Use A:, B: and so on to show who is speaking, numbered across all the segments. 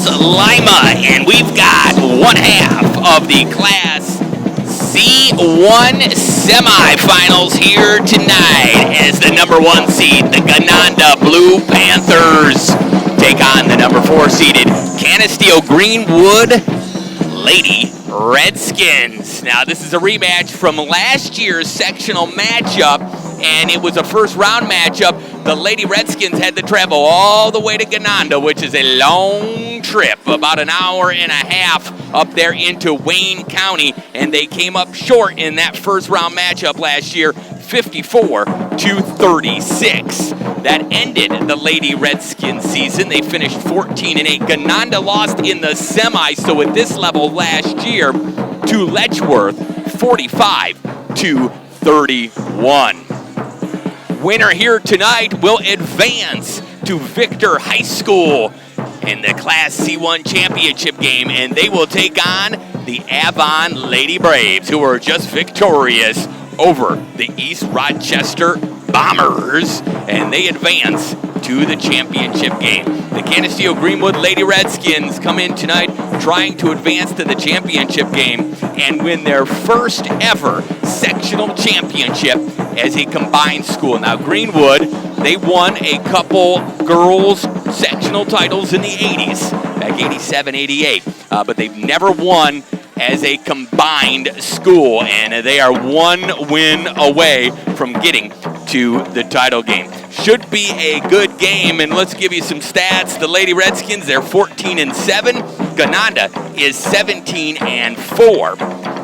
A: Falls, Lima, and we've got one half of the Class C1 semifinals here tonight as the number 1 seed, the Gananda Blue Panthers, take on the number 4 seeded Canisteo-Greenwood Lady Redskins. Now, this is a rematch from last year's sectional matchup, and it was a first-round matchup. The Lady Redskins had to travel all the way to Gananda, which is a long trip, about an hour and a half up there into Wayne County, and they came up short in that first-round matchup last year, 54-36. That ended the Lady Redskins season. They finished 14-8. Gananda lost in the semis, so at this level last year to Letchworth, 45-31. Winner here tonight will advance to Victor High School in the Class C1 championship game, and they will take on the Avon Lady Braves, who are just victorious over the East Rochester Bombers, and they advance to the championship game. The Canisteo-Greenwood Lady Redskins come in tonight trying to advance to the championship game and win their first ever sectional championship as a combined school. Now, Greenwood, they won a couple girls sectional titles in the 80s, back 87, 88, but they've never won as a combined school, and they are one win away from getting to the title game. Should be a good game, and let's give you some stats. The Lady Redskins, they're 14-7. Gananda is 17-4.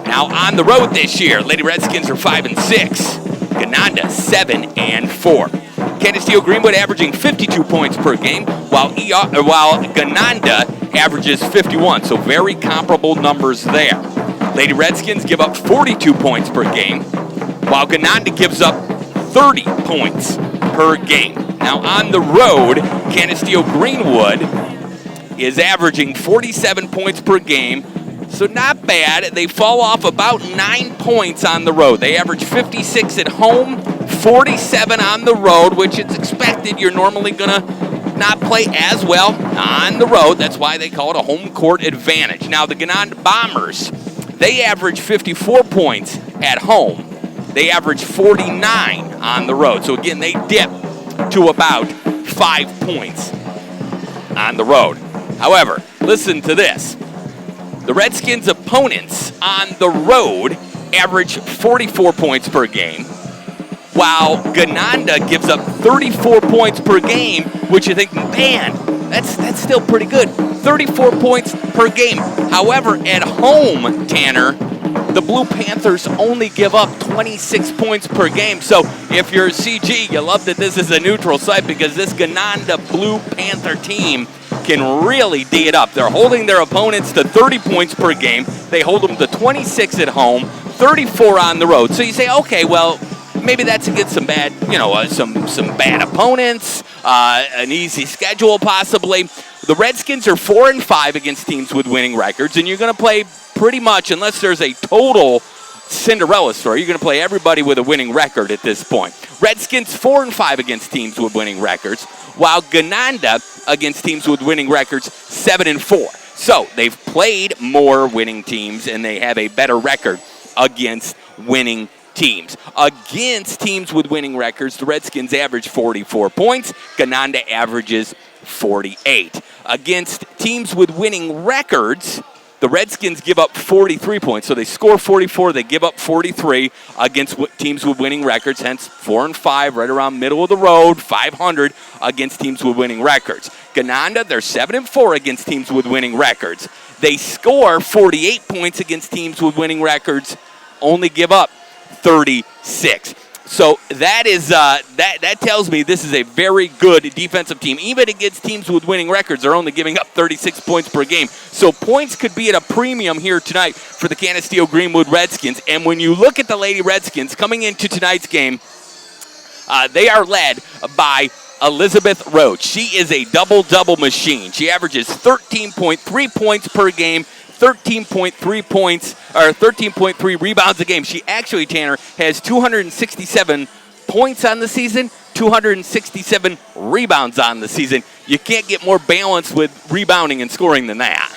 A: Now on the road this year, Lady Redskins are 5-6. Gananda 7-4. Canisteo-Greenwood averaging 52 points per game, while Gananda averages 51, so very comparable numbers there. Lady Redskins give up 42 points per game, while Gananda gives up 30 points per game. Now on the road, Canisteo-Greenwood is averaging 47 points per game, so not bad. They fall off about 9 points on the road. They average 56 at home, 47 on the road, which is expected. You're normally going to not play as well on the road. That's why they call it a home court advantage. Now, the Gananda Bombers, they average 54 points at home. They average 49 on the road. So, again, they dip to about 5 points on the road. However, listen to this. The Redskins' opponents on the road average 44 points per game, while Gananda gives up 34 points per game, which you think, man, that's still pretty good. 34 points per game. However, at home, Tanner, the Blue Panthers only give up 26 points per game. So if you're CG, you love that this is a neutral site because this Gananda Blue Panther team can really D it up. They're holding their opponents to 30 points per game. They hold them to 26 at home, 34 on the road. So you say, okay, well, maybe that's against some bad, some bad opponents, an easy schedule possibly. The Redskins are 4-5 against teams with winning records, and you're going to play pretty much, unless there's a total Cinderella story, you're going to play everybody with a winning record at this point. Redskins 4-5 against teams with winning records, while Gananda against teams with winning records 7-4. So they've played more winning teams, and they have a better record against winning teams. Against teams with winning records, the Redskins average 44 points. Gananda averages 48. Against teams with winning records, the Redskins give up 43 points. So they score 44, they give up 43 against teams with winning records, hence 4-5, right around middle of the road, 500 against teams with winning records. Gananda, they're 7-4 against teams with winning records. They score 48 points against teams with winning records, only give up 36. So that is that tells me this is a very good defensive team. Even against teams with winning records, they're only giving up 36 points per game. So points could be at a premium here tonight for the Canisteo-Greenwood Redskins. And when you look at the Lady Redskins coming into tonight's game, they are led by Elizabeth Roach. She is a double-double machine. She averages 13.3 points per game, 13.3 rebounds a game. She actually, Tanner, has 267 points on the season, 267 rebounds on the season. you can't get more balance with rebounding and scoring than that.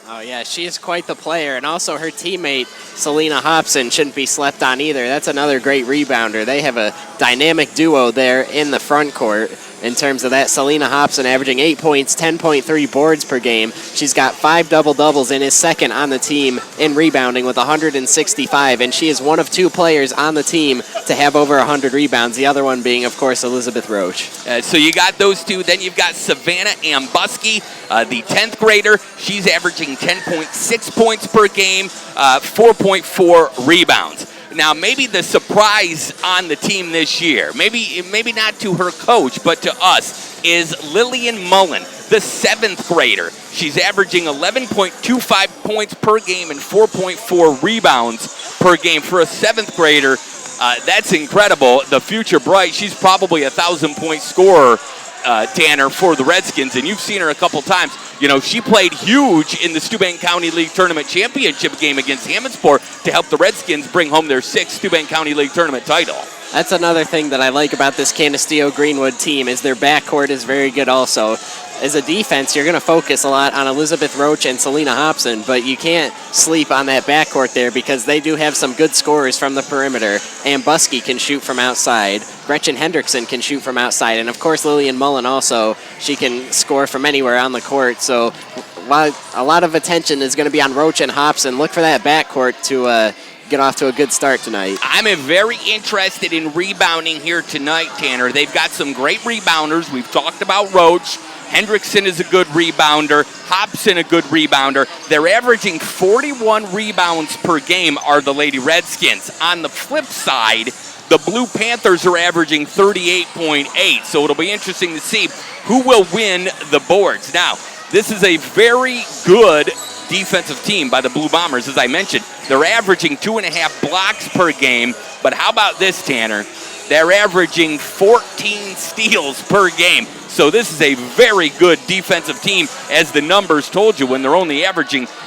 B: Oh, yeah, she is quite the player. And also her teammate, Selena Hobson, shouldn't be slept on either. That's another great rebounder. They have a dynamic duo there in the front court in terms of that. Selena Hobson averaging 8 points, 10.3 boards per game. She's got 5 double-doubles and is second on the team in rebounding with 165. And she is one of 2 players on the team to have over 100 rebounds, the other one being, of course, Elizabeth Roach.
A: So you got those 2. Then you've got Savannah Ambuski, the 10th grader. She's averaging 10.6 points per game, 4.4 rebounds. Now, maybe the surprise on the team this year, maybe not to her coach, but to us, is Lillian Mullen, the 7th grader. She's averaging 11.25 points per game and 4.4 rebounds per game. For a 7th grader, that's incredible. The future bright. She's probably a 1,000-point scorer, Tanner, for the Redskins, and you've seen her a couple times. You know, she played huge in the Steuben County League Tournament Championship game against Hammondsport to help the Redskins bring home their 6th Steuben County League Tournament title.
B: That's another thing that I like about this Canisteo-Greenwood team is their backcourt is very good also. As a defense, you're going to focus a lot on Elizabeth Roach and Selena Hobson, but you can't sleep on that backcourt there because they do have some good scorers from the perimeter. Ambuski can shoot from outside. Gretchen Hendrickson can shoot from outside. And, of course, Lillian Mullen also, she can score from anywhere on the court. So while a lot of attention is going to be on Roach and Hobson, look for that backcourt to get off to a good start tonight.
A: I'm very interested in rebounding here tonight, Tanner. They've got some great rebounders. We've talked about Roach. Hendrickson is a good rebounder. Hobson a good rebounder. They're averaging 41 rebounds per game are the Lady Redskins. On the flip side, the Blue Panthers are averaging 38.8. So it'll be interesting to see who will win the boards. Now, this is a very good defensive team by the Blue Bombers. As I mentioned, they're averaging 2.5 blocks per game. But how about this, Tanner? They're averaging 14 steals per game. So this is a very good defensive team, as the numbers told you, when they're only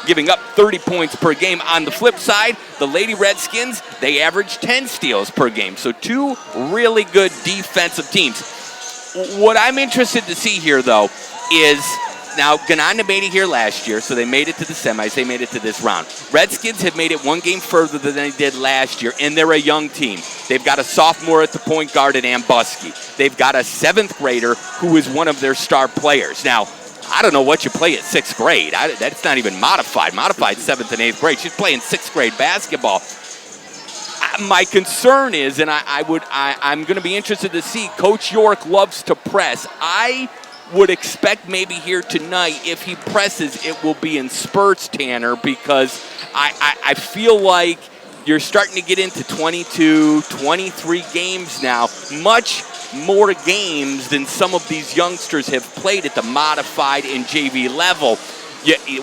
A: giving up 30 points per game. On the flip side, the Lady Redskins, they average 10 steals per game. So 2 really good defensive teams. What I'm interested to see here, though, is now Gananda made it here last year, so they made it to the semis. They made it to this round. Redskins have made it 1 game further than they did last year, and they're a young team. They've got a sophomore at the point guard at Ambuski. They've got a 7th grader who is one of their star players. Now, I don't know what you play at 6th grade. That's not even modified. Modified 7th and 8th grade. She's playing 6th grade basketball. My concern is, and I'm going to be interested to see, Coach York loves to press. I would expect maybe here tonight, if he presses, it will be in spurts, Tanner, because I feel like you're starting to get into 22, 23 games now, much more games than some of these youngsters have played at the modified and JV level.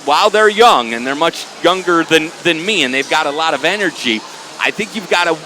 A: While they're young, and they're much younger than me, and they've got a lot of energy, I think you've got to,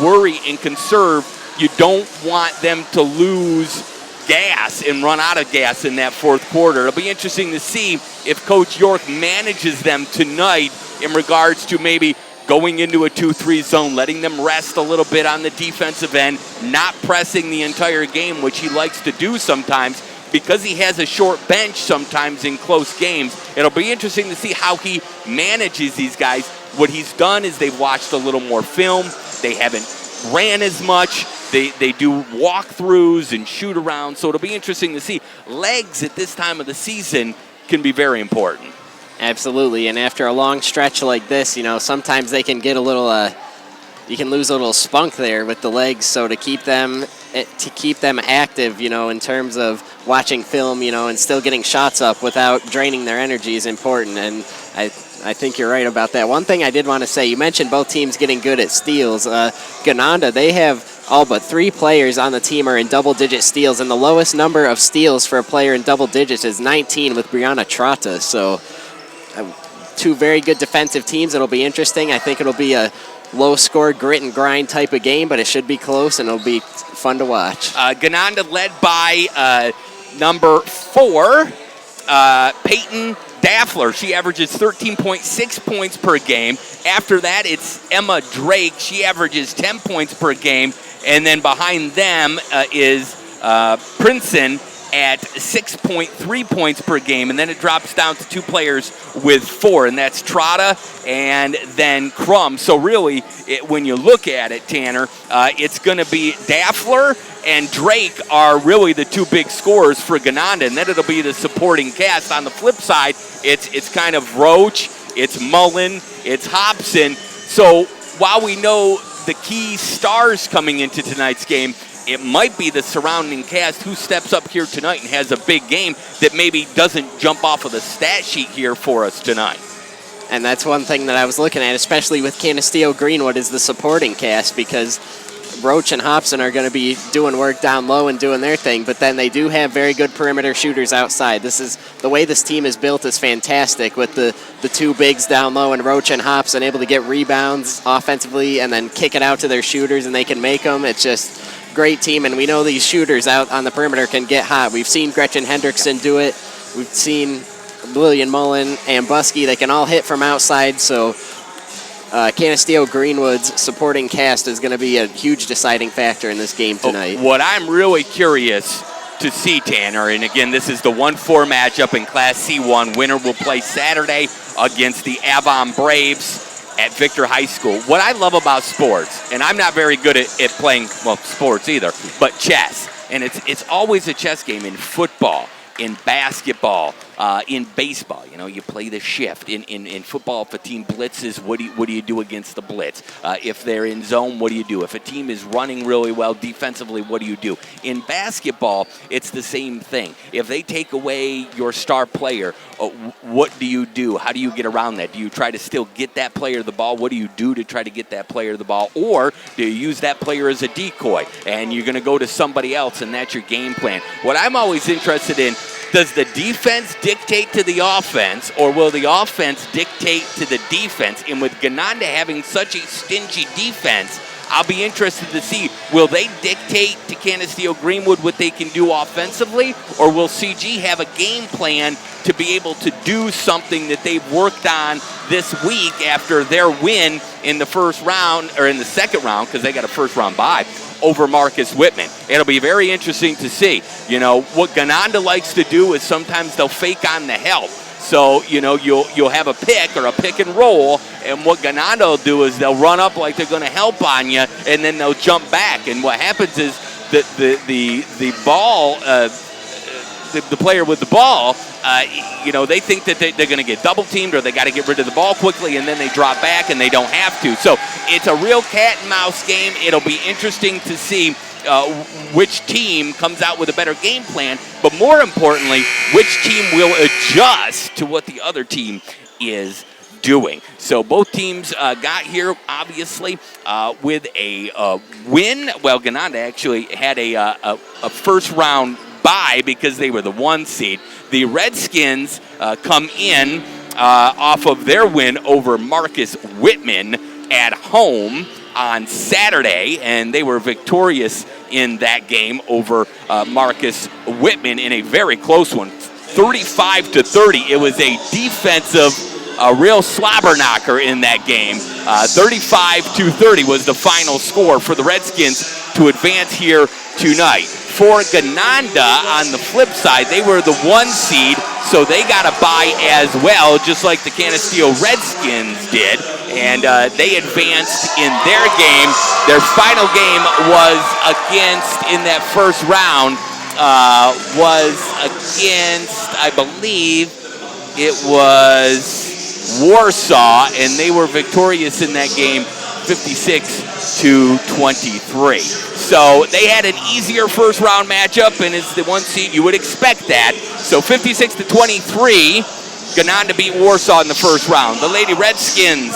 A: worry and conserve. You don't want them to lose gas and run out of gas in that 4th quarter. It'll be interesting to see if Coach York manages them tonight in regards to maybe going into a 2-3 zone, letting them rest a little bit on the defensive end, not pressing the entire game, which he likes to do sometimes because he has a short bench sometimes in close games. It'll be interesting to see how he manages these guys. What he's done is they've watched a little more film. They haven't ran as much. They do walkthroughs and shoot around, so it'll be interesting to see. Legs at this time of the season can be very important.
B: Absolutely, and after a long stretch like this, sometimes they can get a little, you can lose a little spunk there with the legs. So to keep them active, in terms of watching film, and still getting shots up without draining their energy is important. And I think you're right about that. One thing I did want to say, you mentioned both teams getting good at steals. Gananda, they have all but 3 players on the team are in double-digit steals, and the lowest number of steals for a player in double digits is 19 with Brianna Trotta. So 2 very good defensive teams. It'll be interesting. I think it'll be a low-score, grit and grind type of game, but it should be close, and it'll be fun to watch.
A: Gananda led by number 4, Peyton Daffler. She averages 13.6 points per game. After that, it's Emma Drake. She averages 10 points per game. And then behind them is Princeton at 6.3 points per game, and then it drops down to 2 players with 4, and that's Trotta and then Crum. So really, when you look at it, Tanner, it's going to be Daffler and Drake are really the 2 big scorers for Gananda, and then it'll be the supporting cast. On the flip side, it's kind of Roach, it's Mullen, it's Hobson. So while we know the key stars coming into tonight's game, it might be the surrounding cast who steps up here tonight and has a big game that maybe doesn't jump off of the stat sheet here for us tonight.
B: And that's one thing that I was looking at, especially with Canisteo-Greenwood, is the supporting cast, because Roach and Hobson are going to be doing work down low and doing their thing, but then they do have very good perimeter shooters outside. This is the way this team is built is fantastic, with the 2 bigs down low and Roach and Hobson able to get rebounds offensively and then kick it out to their shooters, and they can make them. It's just great team, and we know these shooters out on the perimeter can get hot. We've seen Gretchen Hendrickson do it. We've seen Lillian Mullen and Busky. They can all hit from outside, so Canisteo-Greenwood's supporting cast is going to be a huge deciding factor in this game tonight.
A: What I'm really curious to see, Tanner, and again, this is the 1-4 matchup in Class C1. Winner will play Saturday against the Avon Braves at Victor High School. What I love about sports, and I'm not very good at playing, well, sports either, but chess. And it's always a chess game in football, in basketball, in baseball. You know, you play the shift. In football, if a team blitzes, what do you do against the blitz? If they're in zone, what do you do? If a team is running really well defensively, what do you do? In basketball, it's the same thing. If they take away your star player, what do you do? How do you get around that? Do you try to still get that player the ball? What do you do to try to get that player the ball? Or do you use that player as a decoy and you're going to go to somebody else and that's your game plan? What I'm always interested in, does the defense dictate to the offense, or will the offense dictate to the defense? And with Gananda having such a stingy defense, I'll be interested to see, will they dictate to Canisteo-Greenwood what they can do offensively, or will CG have a game plan to be able to do something that they've worked on this week after their win in the first round, or in the second round, because they got a first-round bye, over Marcus Whitman. It'll be very interesting to see. You know, what Gananda likes to do is sometimes they'll fake on the help. So, you know, you'll have a pick or a pick and roll, and what Gananda will do is they'll run up like they're going to help on you, and then they'll jump back. And what happens is that the ball, the player with the ball, you know, they think that they're going to get double teamed or they got to get rid of the ball quickly, and then they drop back and they don't have to. So it's a real cat and mouse game. It'll be interesting to see which team comes out with a better game plan, but more importantly, which team will adjust to what the other team is doing. So both teams got here, obviously, with a win. Well, Gananda actually had a first-round bye because they were the 1 seed. The Redskins come in off of their win over Marcus Whitman at home on Saturday, and they were victorious in that game over Marcus Whitman in a very close one, 35-30. It was a defensive, real slobber knocker in that game. 35-30 was the final score for the Redskins to advance here tonight. For Gananda, on the flip side, they were the 1 seed, so they got a bye as well, just like the Canisteo Redskins did, and they advanced in their game. Their final game was against, in that first round, was against, I believe, it was Warsaw, and they were victorious in that game, 56-23. So they had an easier first round matchup, and it's the 1 seed. You would expect that. So 56-23, Gananda beat Warsaw in the first round. The Lady Redskins,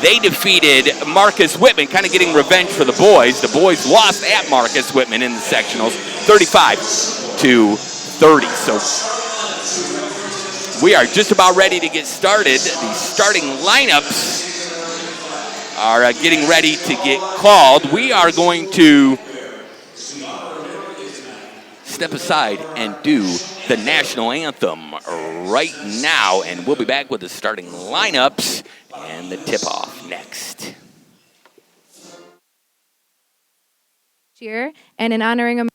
A: they defeated Marcus Whitman, kind of getting revenge for the boys. The boys lost at Marcus Whitman in the sectionals, 35-30. So we are just about ready to get started. The starting lineups are getting ready to get called. We are going to step aside and do the national anthem right now, and we'll be back with the starting lineups and the tip-off next.
C: Year and in honoring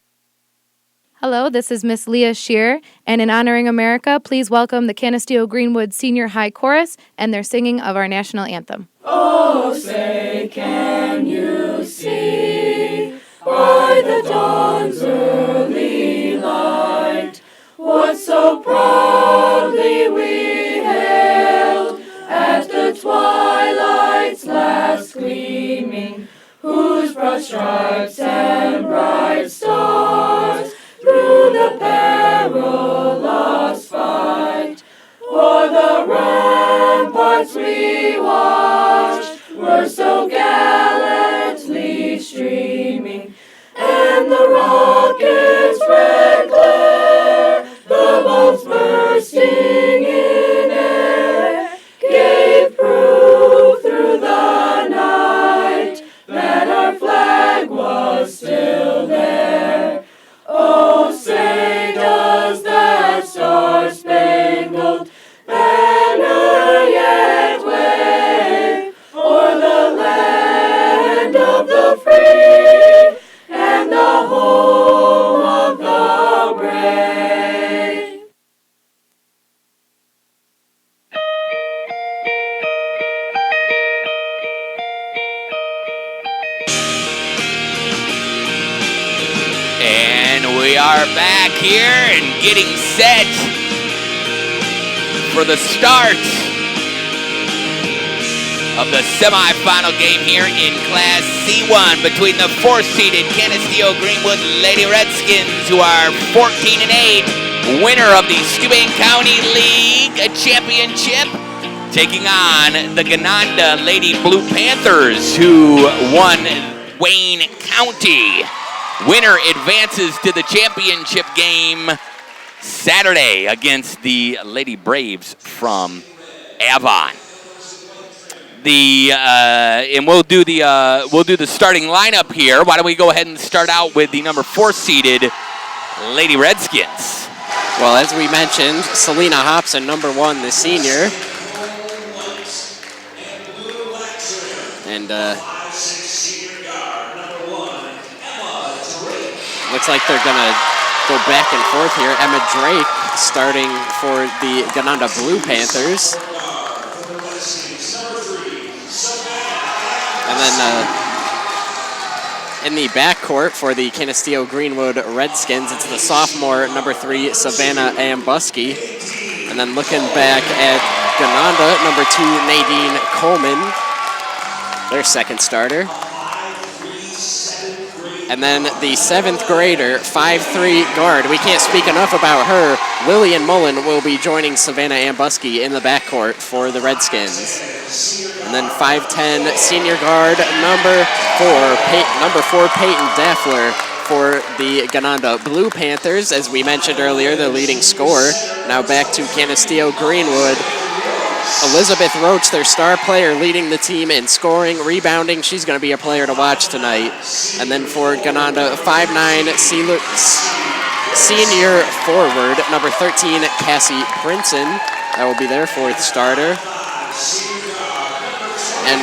C: Hello, this is Miss Leah Shear, and in honoring America, please welcome the Canisteo-Greenwood Senior High Chorus and their singing of our national anthem.
D: Oh, say, can you see by the dawn's early light what so proudly we hailed at the twilight's last gleaming, whose broad stripes and bright stars through the perilous fight o'er the ramparts we watched were so gallantly streaming, and the rocket's red glare, the bombs bursting in air, gave proof through the night that our flag was still there. Oh, say does that star-spangled banner yet wave o'er the land of the free and the home of the brave?
A: And we are back here and getting set for the start of the semifinal game here in Class C1 between the 4th-seeded Canisteo-Greenwood Lady Redskins, who are 14-8, winner of the Steuben County League Championship, taking on the Gananda Lady Blue Panthers, who won Wayne County. Winner advances to the championship game Saturday against the Lady Braves from Avon. And we'll do the starting lineup here. Why don't we go ahead and start out with the number 4-seeded Lady Redskins?
B: Well, as we mentioned, Selena Hobson, number 1, the senior. And looks like they're going to go back and forth here. Emma Drake starting for the Gananda Blue Panthers. And then in the backcourt for the Canisteo-Greenwood Redskins, it's the sophomore, number 3, Savannah Ambuski. And then looking back at Gananda, number 2, Nadine Coleman, their second starter. And then the 7th grader, 5'3" guard. We can't speak enough about her. Lillian Mullen will be joining Savannah Ambuski in the backcourt for the Redskins. And then 5'10" senior guard, number 4, Peyton Daffler for the Gananda Blue Panthers. As we mentioned earlier, the leading scorer. Now back to Canisteo-Greenwood. Elizabeth Roach, their star player, leading the team in scoring, rebounding. She's going to be a player to watch tonight. And then for Gananda, 5'9", senior forward, number 13, Cassie Princeton. That will be their 4th starter. And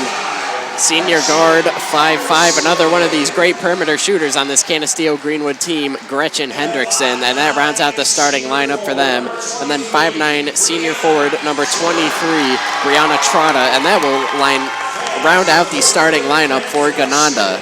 B: senior guard, 5'5", another one of these great perimeter shooters on this Canisteo-Greenwood team, Gretchen Hendrickson, and that rounds out the starting lineup for them. And then 5'9", senior forward, number 23, Brianna Trotta, and that will round out the starting lineup for Gananda.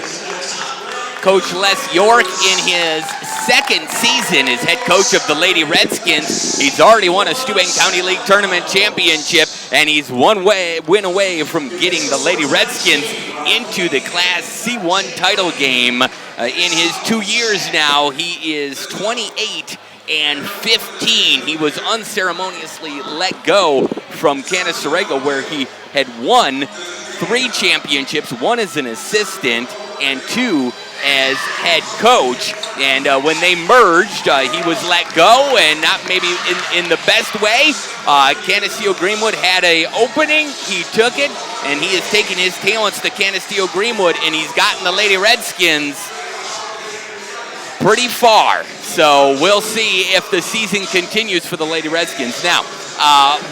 A: Coach Les York in his 2nd season as head coach of the Lady Redskins. He's already won a Steuben County League Tournament championship, and he's one win away from getting the Lady Redskins into the Class C1 title game. In his 2 years now, he is 28-15. He was unceremoniously let go from Canisteo, where he had won 3 championships, 1 as an assistant and 2 as head coach. And when they merged, he was let go, and not maybe in the best way. Canisteo-Greenwood had an opening. He took it, and he has taken his talents to Canisteo-Greenwood, and he's gotten the Lady Redskins pretty far. So we'll see if the season continues for the Lady Redskins. Now,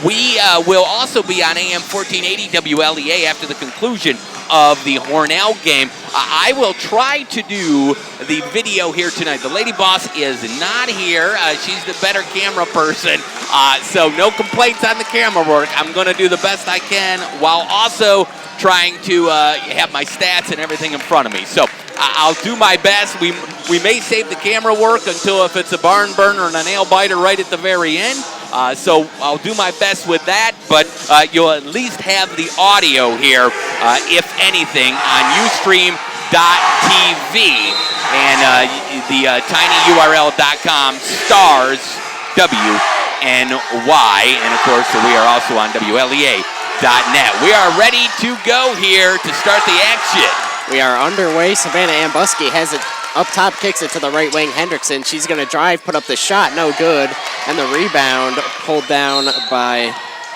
A: we will also be on AM 1480 WLEA after the conclusion of the Hornell game. I will try to do the video here tonight. The Lady Boss is not here. She's the better camera person, so no complaints on the camera work. I'm going to do the best I can while also trying to have my stats and everything in front of me. So I'll do my best. We may save the camera work until if it's a barn burner and a nail biter right at the very end. So I'll do my best with that, but you'll at least have the audio here, if anything, on Ustream.tv and the tinyurl.com stars WNY, and of course we are also on WLEA.net. We are ready to go here to start the action.
B: We are underway. Savannah Ambuski has it up top, kicks it to the right wing. Hendrickson, she's going to drive, put up the shot, no good. And the rebound pulled down by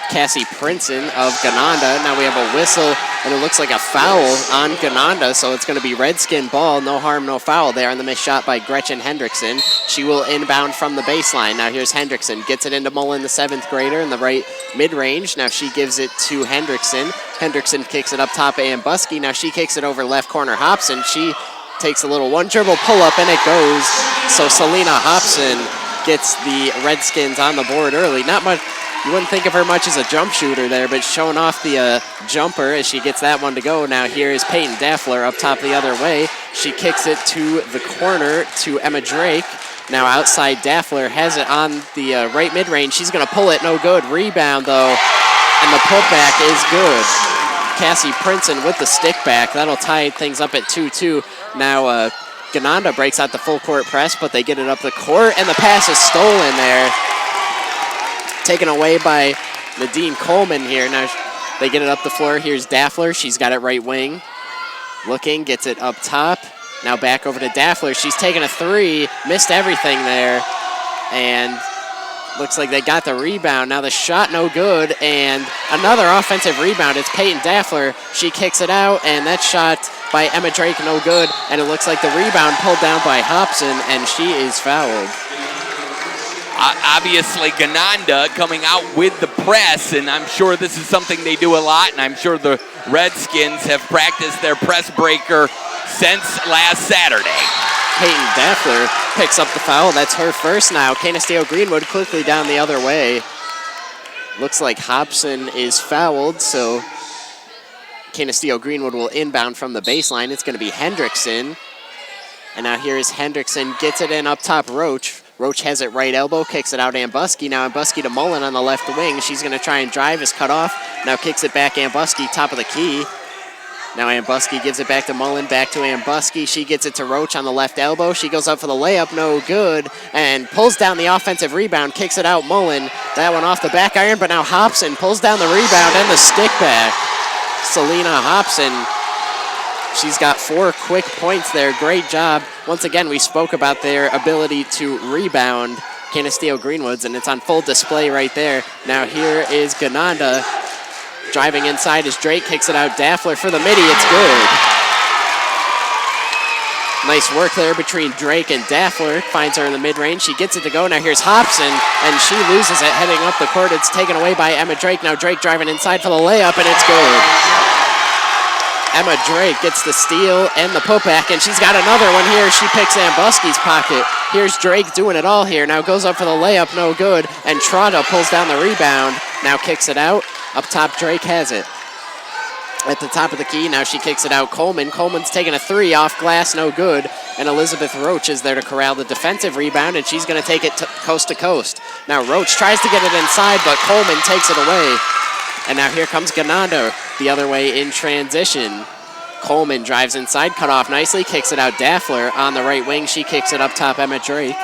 B: Cassie Princeton of Gananda. Now we have a whistle, and it looks like a foul on Gananda, so it's going to be Redskin ball. No harm, no foul there, and the missed shot by Gretchen Hendrickson. She will inbound from the baseline. Now here's Hendrickson, gets it into Mullen, the 7th grader, in the right mid-range. Now she gives it to Hendrickson. Hendrickson kicks it up top, Ambuski. Now she kicks it over left corner, Hobson. She takes a little one-dribble pull-up, and it goes. So Selena Hobson gets the Redskins on the board early. Not much. You wouldn't think of her much as a jump shooter there, but showing off the jumper as she gets that one to go. Now here is Peyton Daffler up top the other way. She kicks it to the corner to Emma Drake. Now outside Daffler has it on the right mid-range. She's going to pull it, no good. Rebound though, and the putback is good. Cassie Princeton with the stick back. That'll tie things up at 2-2. Now Gananda breaks out the full court press, but they get it up the court, and the pass is stolen there. Taken away by Nadine Coleman here. Now they get it up the floor. Here's Daffler. She's got it right wing. Looking, gets it up top. Now back over to Daffler. She's taking a three. Missed everything there. And looks like they got the rebound. Now the shot no good. And another offensive rebound. It's Peyton Daffler. She kicks it out. And that shot by Emma Drake no good. And it looks like the rebound pulled down by Hobson. And she is fouled.
A: Obviously, Gananda coming out with the press, and I'm sure this is something they do a lot, and I'm sure the Redskins have practiced their press breaker since last Saturday.
B: Peyton Daffler picks up the foul. That's her first now. Canisteo-Greenwood quickly down the other way. Looks like Hobson is fouled, so Canisteo-Greenwood will inbound from the baseline. It's going to be Hendrickson. And now here is Hendrickson, gets it in up top, Roach. Roach has it right elbow, kicks it out Ambuski. Now Ambuski to Mullen on the left wing. She's going to try and drive, is cut off. Now kicks it back Ambuski, top of the key. Now Ambuski gives it back to Mullen, back to Ambuski. She gets it to Roach on the left elbow. She goes up for the layup, no good, and pulls down the offensive rebound, kicks it out Mullen. That one off the back iron, but now Hobson pulls down the rebound and the stick back. Selena Hobson, she's got 4 quick points there. Great job. Once again, we spoke about their ability to rebound Canisteo-Greenwoods, and it's on full display right there. Now here is Gananda. Driving inside as Drake kicks it out. Daffler for the midi. It's good. Nice work there between Drake and Daffler. Finds her in the mid-range. She gets it to go. Now here's Hobson, and she loses it heading up the court. It's taken away by Emma Drake. Now Drake driving inside for the layup, and it's good. Emma Drake gets the steal and the putback, and she's got another one here. She picks Ambuski's pocket. Here's Drake doing it all here. Now goes up for the layup, no good, and Trotta pulls down the rebound. Now kicks it out. Up top, Drake has it. At the top of the key, now she kicks it out. Coleman's taking a three off glass, no good, and Elizabeth Roach is there to corral the defensive rebound, and she's going to take it coast to coast. Now Roach tries to get it inside, but Coleman takes it away. And now here comes Gananda the other way in transition. Coleman drives inside, cut off nicely, kicks it out. Daffler on the right wing. She kicks it up top, Emma Drake.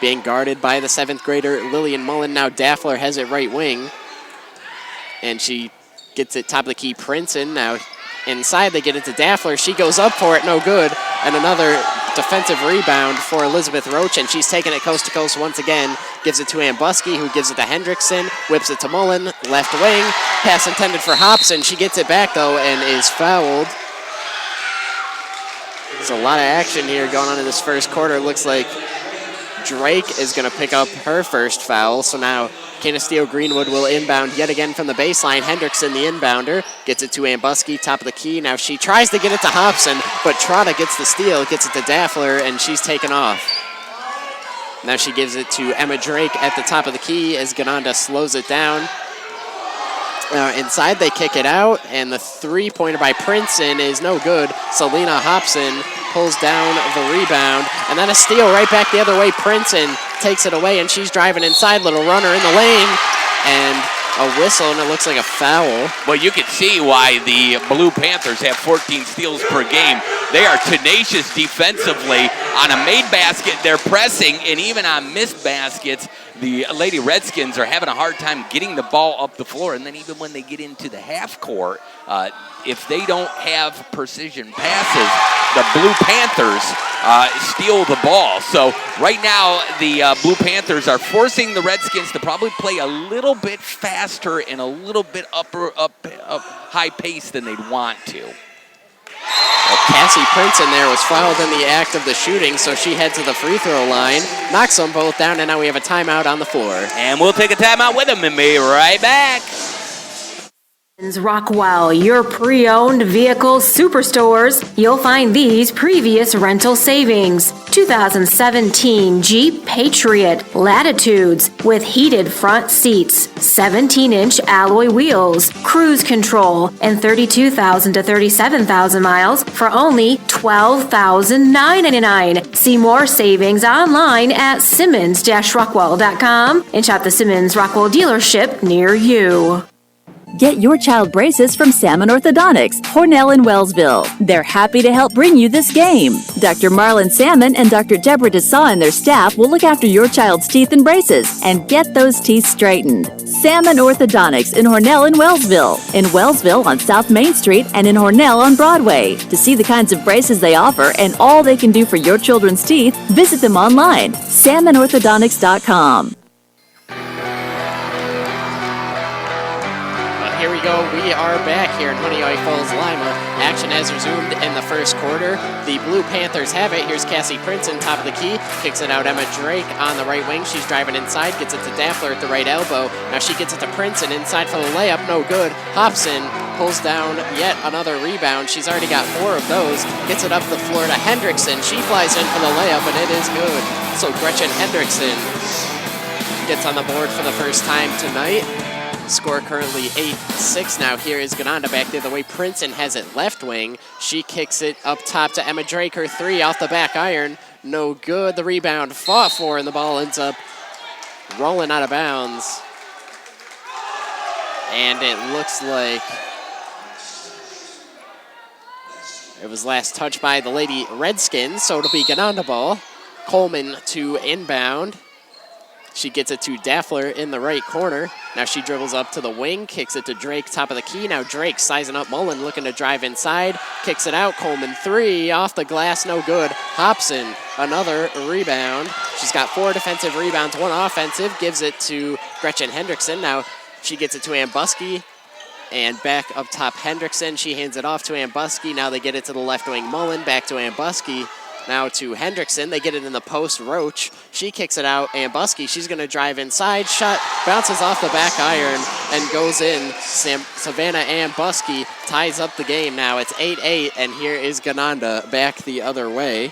B: Being guarded by the 7th grader, Lillian Mullen. Now Daffler has it right wing. And she gets it top of the key, Princeton. Now inside, they get it to Daffler. She goes up for it, no good. And another defensive rebound for Elizabeth Roach, and she's taking it coast to coast once again. Gives it to Ambuski, who gives it to Hendrickson. Whips it to Mullen, left wing. Pass intended for Hobson. She gets it back, though, and is fouled. There's a lot of action here going on in this first quarter. Looks like Drake is going to pick up her first foul. So now Canisteo-Greenwood will inbound yet again from the baseline. Hendrickson, the inbounder, gets it to Ambuski, top of the key. Now she tries to get it to Hobson, but Trotta gets the steal, gets it to Daffler, and she's taken off. Now she gives it to Emma Drake at the top of the key as Gananda slows it down. Inside, they kick it out, and the three-pointer by Princeton is no good. Selena Hobson pulls down the rebound, and then a steal right back the other way. Princeton takes it away, and she's driving inside. Little runner in the lane, and a whistle, and it looks like a foul.
A: Well, you can see why the Blue Panthers have 14 steals per game. They are tenacious defensively. On a made basket, they're pressing, and even on missed baskets, the Lady Redskins are having a hard time getting the ball up the floor. And then even when they get into the half court, if they don't have precision passes, the Blue Panthers steal the ball. So right now, the Blue Panthers are forcing the Redskins to probably play a little bit faster and a little bit up high pace than they'd want to.
B: Well, Cassie Princeton there was fouled in the act of the shooting, so she heads to the free throw line, knocks them both down, and now we have a timeout on the floor.
A: And we'll take a timeout with them and be right back.
E: Rockwell, your pre-owned vehicle superstores. You'll find these previous rental savings. 2017 Jeep Patriot Latitudes with heated front seats, 17-inch alloy wheels, cruise control, and 32,000 to 37,000 miles for only $12,999. See more savings online at Simmons-Rockwell.com and shop the Simmons Rockwell dealership near you.
F: Get your child braces from Salmon Orthodontics, Hornell in Wellsville. They're happy to help bring you this game. Dr. Marlon Salmon and Dr. Deborah Desaw and their staff will look after your child's teeth and braces and get those teeth straightened. Salmon Orthodontics in Hornell in Wellsville on South Main Street, and in Hornell on Broadway. To see the kinds of braces they offer and all they can do for your children's teeth, visit them online, salmonorthodontics.com.
B: Here we go. We are back here in Honeoye Falls, Lima. Action has resumed in the first quarter. The Blue Panthers have it. Here's Cassie Princeton, top of the key. Kicks it out. Emma Drake on the right wing. She's driving inside. Gets it to Daffler at the right elbow. Now she gets it to Princeton inside for the layup. No good. Hobson pulls down yet another rebound. She's already got 4 of those. Gets it up the floor to Hendrickson. She flies in for the layup, and it is good. So Gretchen Hendrickson gets on the board for the first time tonight. Score currently 8-6 now. Here is Gananda back the other way. Princeton has it left wing. She kicks it up top to Emma Drake. Her 3 off the back iron. No good. The rebound fought for, and the ball ends up rolling out of bounds. And it looks like it was last touched by the Lady Redskins, so it'll be Gananda ball. Coleman to inbound. She gets it to Daffler in the right corner. Now she dribbles up to the wing, kicks it to Drake, top of the key. Now Drake sizing up Mullen, looking to drive inside. Kicks it out. Coleman 3 off the glass, no good. Hobson, another rebound. She's got 4 defensive rebounds, 1 offensive. Gives it to Gretchen Hendrickson. Now she gets it to Ambuski. And back up top, Hendrickson. She hands it off to Ambuski. Now they get it to the left wing, Mullen. Back to Ambuski. Now to Hendrickson. They get it in the post. Roach. She kicks it out. Ambuski. She's going to drive inside. Shot bounces off the back iron and goes in. Savannah Ambuski ties up the game now. It's 8-8, and here is Gananda back the other way.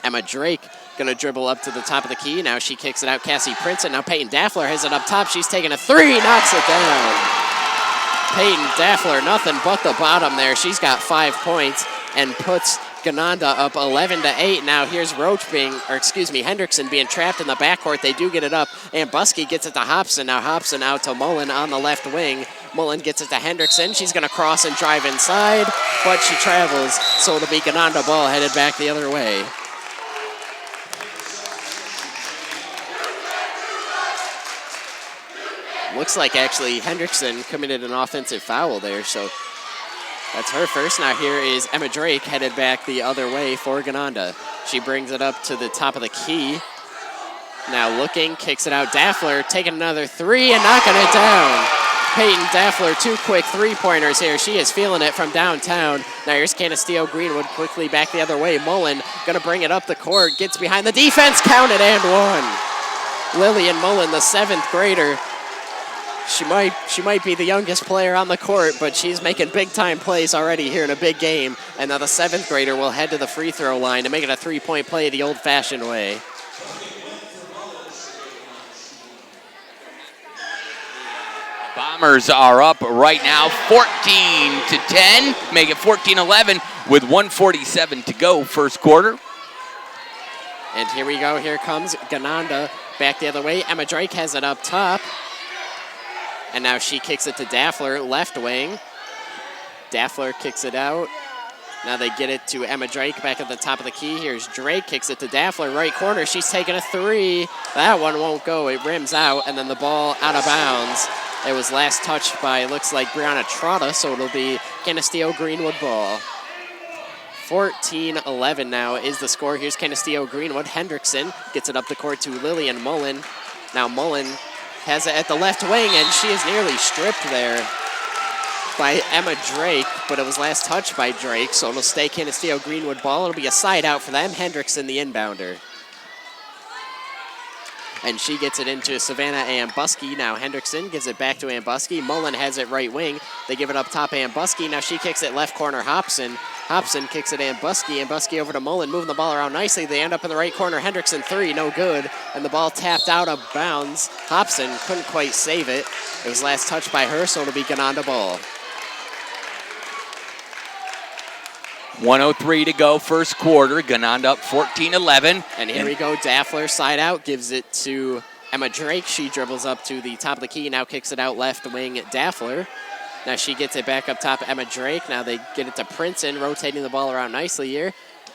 B: Emma Drake going to dribble up to the top of the key. Now she kicks it out. Cassie Princeton. Now Peyton Daffler has it up top. She's taking a 3. Knocks it down. Peyton Daffler, nothing but the bottom there. She's got 5 points and puts Gananda up 11-8. Now here's Hendrickson being trapped in the backcourt. They do get it up, and Busky gets it to Hobson. Now Hobson out to Mullen on the left wing. Mullen gets it to Hendrickson. She's going to cross and drive inside, but she travels, so it'll be Gananda ball headed back the other way. Looks like actually Hendrickson committed an offensive foul there, so that's her first. Now here is Emma Drake headed back the other way for Gananda. She brings it up to the top of the key. Now looking, kicks it out. Daffler taking another 3 and knocking it down. Peyton Daffler, 2 quick 3-pointers here. She is feeling it from downtown. Now here's Canisteo-Greenwood quickly back the other way. Mullen going to bring it up the court, gets behind the defense, counted and 1. Lillian Mullen, the 7th grader. She might be the youngest player on the court, but she's making big-time plays already here in a big game. And now the 7th grader will head to the free throw line to make it a 3-point play the old-fashioned way.
A: Bombers are up right now 14-10, make it 14-11 with 1:47 to go first quarter.
B: And here we go, here comes Gananda back the other way. Emma Drake has it up top. And now she kicks it to Daffler, left wing. Daffler kicks it out. Now they get it to Emma Drake back at the top of the key. Here's Drake, kicks it to Daffler, right corner. She's taking a 3. That one won't go. It rims out, and then the ball out of bounds. It was last touched by, looks like, Brianna Trotta, so it'll be Canisteo-Greenwood ball. 14-11 now is the score. Here's Canisteo-Greenwood. Hendrickson gets it up the court to Lillian Mullen. Now Mullen has it at the left wing, and she is nearly stripped there by Emma Drake, but it was last touched by Drake, so it'll stay Canisteo-Greenwood ball. It'll be a side out for them. Hendrickson, the inbounder. And she gets it into Savannah Ambuski. Now Hendrickson gives it back to Ambuski. Mullen has it right wing. They give it up top Ambuski. Now she kicks it left corner Hobson. Hobson kicks it Ambuski. Ambuski over to Mullen, moving the ball around nicely. They end up in the right corner. Hendrickson 3, no good. And the ball tapped out of bounds. Hobson couldn't quite save it. It was last touched by her, so it'll be Gananda ball.
A: 1:03 to go first quarter. Gananda up 14-11.
B: And here we go. Daffler side out, gives it to Emma Drake. She dribbles up to the top of the key, now kicks it out left wing Daffler. Now she gets it back up top, Emma Drake. Now they get it to Princeton, rotating the ball around nicely here.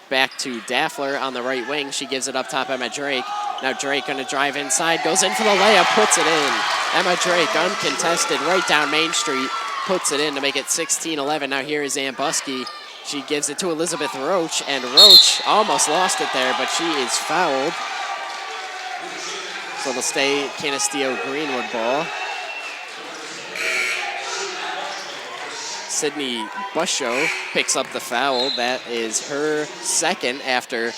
B: Back to Daffler on the right wing. She gives it up top, Emma Drake. Now Drake gonna drive inside, goes in for the layup, puts it in. Emma Drake, uncontested, right down Main Street, puts it in to make it 16-11. Now here is Ambuski. She gives it to Elizabeth Roach, and Roach almost lost it there, but she is fouled. So it'll stay Canisteo-Greenwood ball. Sydney Busho picks up the foul. That is her second after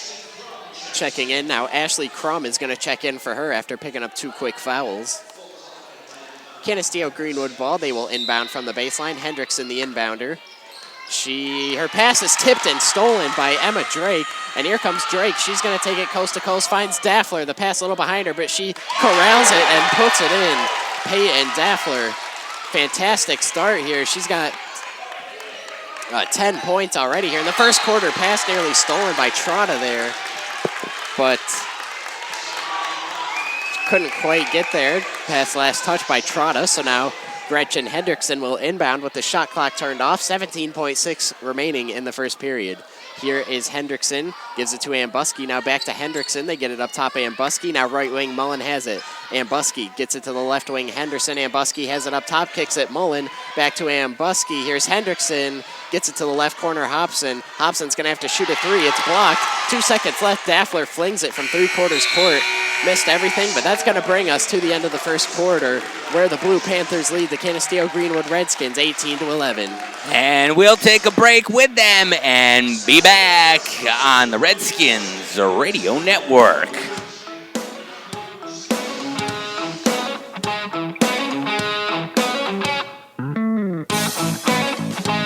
B: checking in. Now Ashley Crum is going to check in for her after picking up 2 quick fouls. Canisteo-Greenwood ball. They will inbound from the baseline. Hendrickson, the inbounder. Her pass is tipped and stolen by Emma Drake. And here comes Drake. She's going to take it coast to coast, finds Daffler. The pass a little behind her, but she corrals it and puts it in. Peyton Daffler, fantastic start here. She's got 10 points already here. In the first quarter, pass nearly stolen by Trotta there. But couldn't quite get there. Pass last touch by Trotta, so now Gretchen Hendrickson will inbound with the shot clock turned off. 17.6 remaining in the first period. Here is Hendrickson, gives it to Ambuski. Now back to Hendrickson. They get it up top, Ambuski. Now right wing, Mullen has it. Ambuski gets it to the left wing, Henderson. Ambuski has it up top, kicks it, Mullen. Back to Ambuski. Here's Hendrickson, gets it to the left corner, Hobson. Hobson's going to have to shoot a 3. It's blocked. 2 seconds left. Daffler flings it from 3/4 court. Missed everything, but that's going to bring us to the end of the first quarter, where the Blue Panthers lead the Canisteo-Greenwood Redskins 18-11.
A: And we'll take a break with them and be back on the Redskins Radio Network.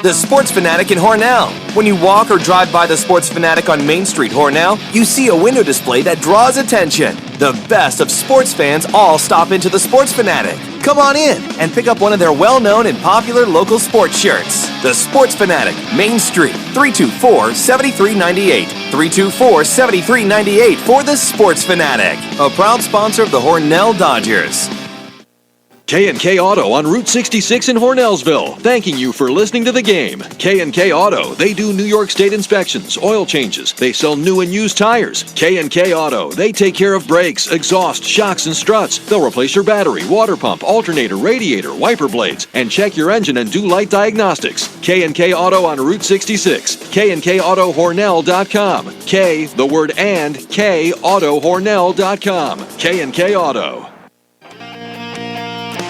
G: The Sports Fanatic in Hornell. When you walk or drive by the Sports Fanatic on Main Street, Hornell, you see a window display that draws attention. The best of sports fans all stop into the Sports Fanatic. Come on in and pick up one of their well-known and popular local sports shirts. The Sports Fanatic, Main Street, 324-7398. 324-7398 for the Sports Fanatic, a proud sponsor of the Hornell Dodgers.
H: K&K Auto on Route 66 in Hornellsville, thanking you for listening to the game. K&K Auto, they do New York State inspections, oil changes. They sell new and used tires. K&K Auto, they take care of brakes, exhaust, shocks, and struts. They'll replace your battery, water pump, alternator, radiator, wiper blades, and check your engine and do light diagnostics. K&K Auto on Route 66. KandKAutoHornell.com. K, the word and, K, AutoHornell.com. K&K Auto.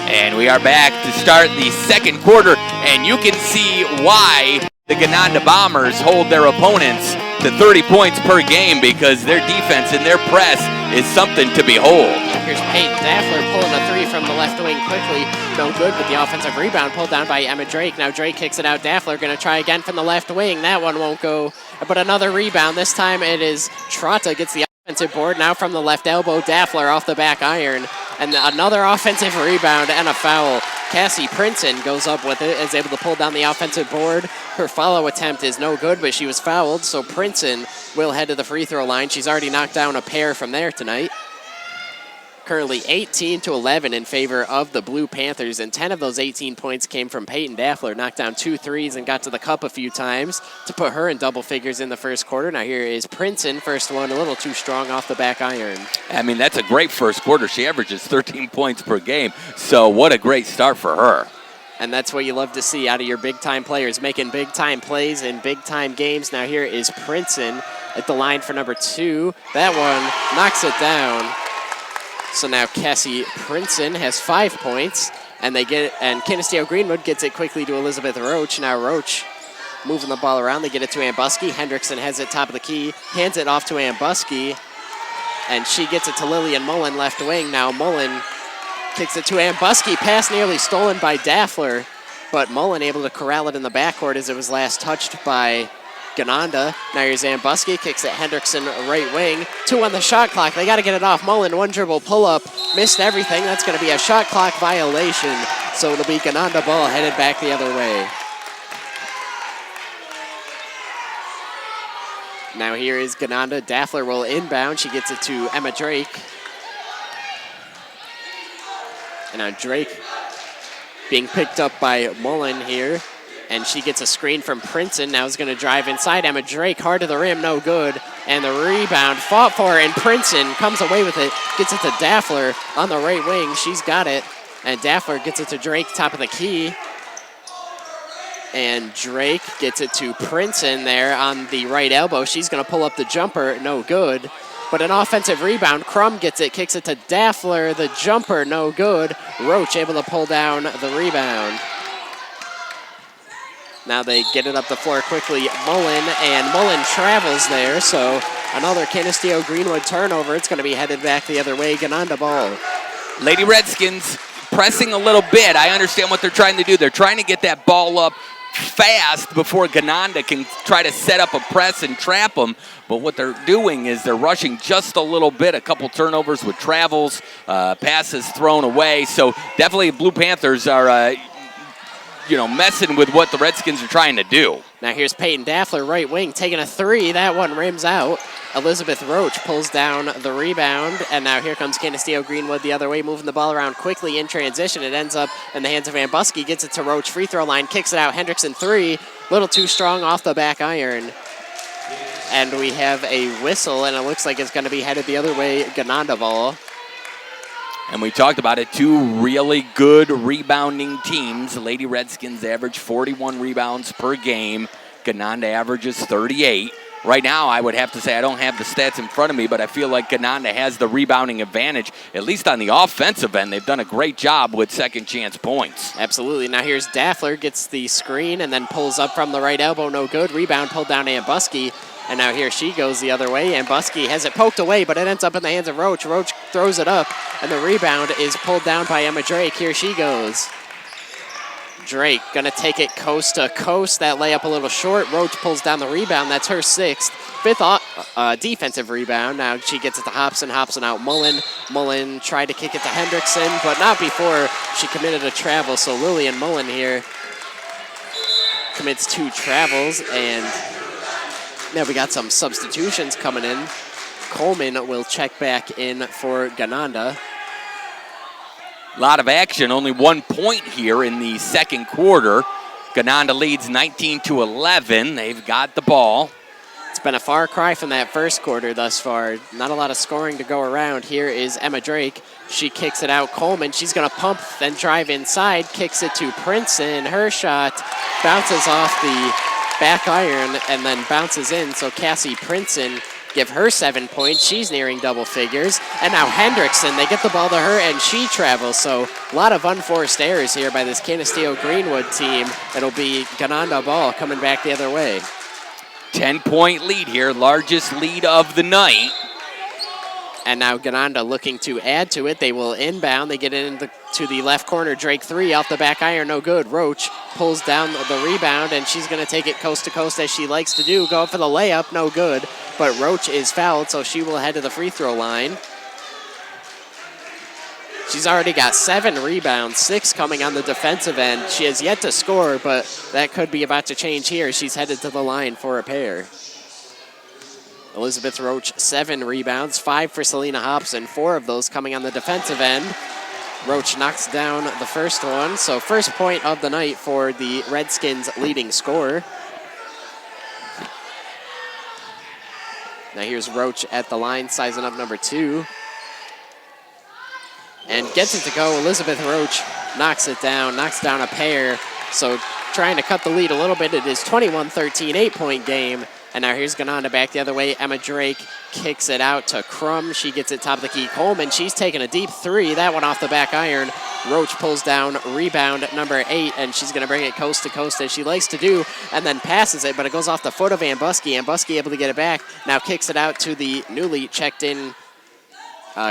A: And we are back to start the second quarter, and you can see why the Gananda Bombers hold their opponents to 30 points per game because their defense and their press is something to behold.
B: Here's Peyton Daffler pulling a three from the left wing quickly. No good, but the offensive rebound pulled down by Emma Drake. Now Drake kicks it out. Daffler going to try again from the left wing. That one won't go, but another rebound. This time it is Trotta gets the offensive board. Now from the left elbow, Daffler off the back iron. And another offensive rebound and a foul. Cassie Princeton goes up with it, is able to pull down the offensive board. Her follow attempt is no good, but she was fouled, so Princeton will head to the free throw line. She's already knocked down a pair from there tonight. Currently 18-11 in favor of the Blue Panthers, and 10 of those 18 points came from Peyton Daffler. Knocked down 2 threes and got to the cup a few times to put her in double figures in the first quarter. Now here is Princeton, first one, a little too strong off the back iron.
A: I mean, that's a great first quarter. She averages 13 points per game, so what a great start for her.
B: And that's what you love to see out of your big-time players, making big-time plays in big-time games. Now here is Princeton at the line for number 2. That one knocks it down. So now Cassie Princeton has 5 points, and Canisteo-Greenwood gets it quickly to Elizabeth Roach. Now Roach moving the ball around. They get it to Ambuske. Hendrickson has it top of the key, hands it off to Ambuske, and she gets it to Lillian Mullen, left wing. Now Mullen kicks it to Ambuske. Pass nearly stolen by Daffler, but Mullen able to corral it in the backcourt as it was last touched by Gananda. Now here's Ambuske, kicks it Hendrickson, right wing. 2 on the shot clock. They got to get it off. Mullen, one dribble pull-up, missed everything. That's going to be a shot clock violation, so it'll be Gananda ball headed back the other way. Now here is Gananda. Daffler will inbound. She gets it to Emma Drake. And now Drake being picked up by Mullen here. And she gets a screen from Princeton. Now is going to drive inside. Emma Drake, hard to the rim, no good. And the rebound fought for, and Princeton comes away with it. Gets it to Daffler on the right wing. She's got it. And Daffler gets it to Drake, top of the key. And Drake gets it to Princeton there on the right elbow. She's going to pull up the jumper, no good. But an offensive rebound. Crum gets it, kicks it to Daffler. The jumper, no good. Roach able to pull down the rebound. Now they get it up the floor quickly. Mullen travels there, so another Canisteo-Greenwood turnover. It's going to be headed back the other way. Gananda ball.
A: Lady Redskins pressing a little bit. I understand what they're trying to do. They're trying to get that ball up fast before Gananda can try to set up a press and trap them. But what they're doing is they're rushing just a little bit. A couple turnovers with travels, passes thrown away. So definitely Blue Panthers are messing with what the Redskins are trying to do.
B: Now here's Peyton Daffler, right wing, taking a 3. That one rims out. Elizabeth Roach pulls down the rebound, and now here comes Canisteo-Greenwood the other way, moving the ball around quickly in transition. It ends up in the hands of Ambuske, gets it to Roach, free throw line, kicks it out. Hendrickson 3, a little too strong off the back iron. And we have a whistle, and it looks like it's going to be headed the other way, Gananda ball.
A: And we talked about it, 2 really good rebounding teams. Lady Redskins average 41 rebounds per game. Gananda averages 38. Right now, I would have to say I don't have the stats in front of me, but I feel like Gananda has the rebounding advantage, at least on the offensive end. They've done a great job with second chance points.
B: Absolutely. Now here's Daffler, gets the screen and then pulls up from the right elbow, no good. Rebound pulled down Ambuske. And now here she goes the other way. Ambuske has it poked away, but it ends up in the hands of Roach. Roach throws it up, and the rebound is pulled down by Emma Drake. Here she goes. Drake going to take it coast to coast. That layup a little short. Roach pulls down the rebound. That's her 6th. 5th defensive rebound. Now she gets it to Hobson. Hobson out Mullen. Mullen tried to kick it to Hendrickson, but not before she committed a travel. So Lillian Mullen here commits 2 travels, and now we got some substitutions coming in. Coleman will check back in for Gananda.
A: A lot of action, only 1 point here in the second quarter. Gananda leads 19-11. They've got the ball.
B: It's been a far cry from that first quarter thus far. Not a lot of scoring to go around. Here is Emma Drake. She kicks it out. Coleman, she's going to pump, then drive inside. Kicks it to Princeton. Her shot bounces off the back iron and then bounces in. So Cassie Princeton give her 7 points. She's nearing double figures. And now Hendrickson, they get the ball to her and she travels. So a lot of unforced errors here by this Canisteo-Greenwood team. It'll be Gananda ball coming back the other way.
A: 10-point lead here, largest lead of the night.
B: And now Gananda looking to add to it. They will inbound. They get it into the left corner. Drake 3 off the back iron, no good. Roach pulls down the rebound, and she's going to take it coast to coast as she likes to do. Go for the layup, no good. But Roach is fouled, so she will head to the free throw line. She's already got 7 rebounds, 6 coming on the defensive end. She has yet to score, but that could be about to change here. She's headed to the line for a pair. Elizabeth Roach, 7 rebounds, 5 for Selena Hobson, 4 of those coming on the defensive end. Roach knocks down the first one, so first point of the night for the Redskins' leading scorer. Now here's Roach at the line, sizing up number 2. And gets it to go. Elizabeth Roach knocks it down, knocks down a pair. So trying to cut the lead a little bit. It is 21-13, 8-point game. And now here's Gananda back the other way. Emma Drake kicks it out to Crum. She gets it top of the key. Coleman, she's taking a deep 3. That one off the back iron. Roach pulls down rebound number 8, and she's going to bring it coast to coast as she likes to do, and then passes it, but it goes off the foot of Ambuski. Ambuski able to get it back. Now kicks it out to the newly checked in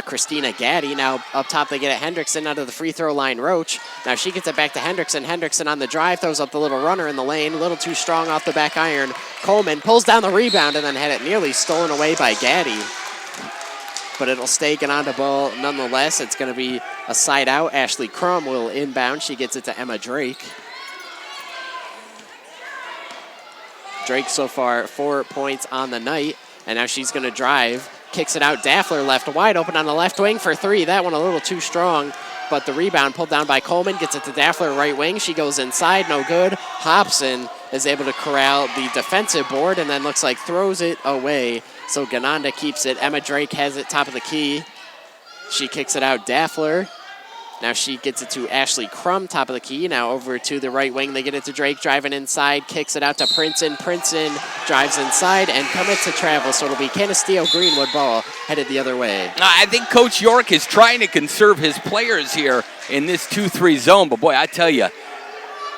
B: Christina Gaddy. Now up top they get it Hendrickson out of the free throw line. Roach. Now she gets it back to Hendrickson. Hendrickson on the drive throws up the little runner in the lane. A little too strong off the back iron. Coleman pulls down the rebound and then had it nearly stolen away by Gaddy. But it'll stay Gananda ball nonetheless. It's going to be a side out. Ashley Crum will inbound. She gets it to Emma Drake. Drake so far 4 points on the night. And now she's going to drive. Kicks it out. Daffler left wide open on the left wing for 3. That one a little too strong, but the rebound pulled down by Coleman. Gets it to Daffler right wing. She goes inside. No good. Hobson is able to corral the defensive board and then looks like throws it away. So Gananda keeps it. Emma Drake has it top of the key. She kicks it out. Daffler. Now she gets it to Ashley Crum, top of the key. Now over to the right wing. They get it to Drake, driving inside. Kicks it out to Princeton. Princeton drives inside and commits to travel. So it'll be Canisteo-Greenwood ball headed the other way.
A: I think Coach York is trying to conserve his players here in this 2-3 zone. But boy, I tell you,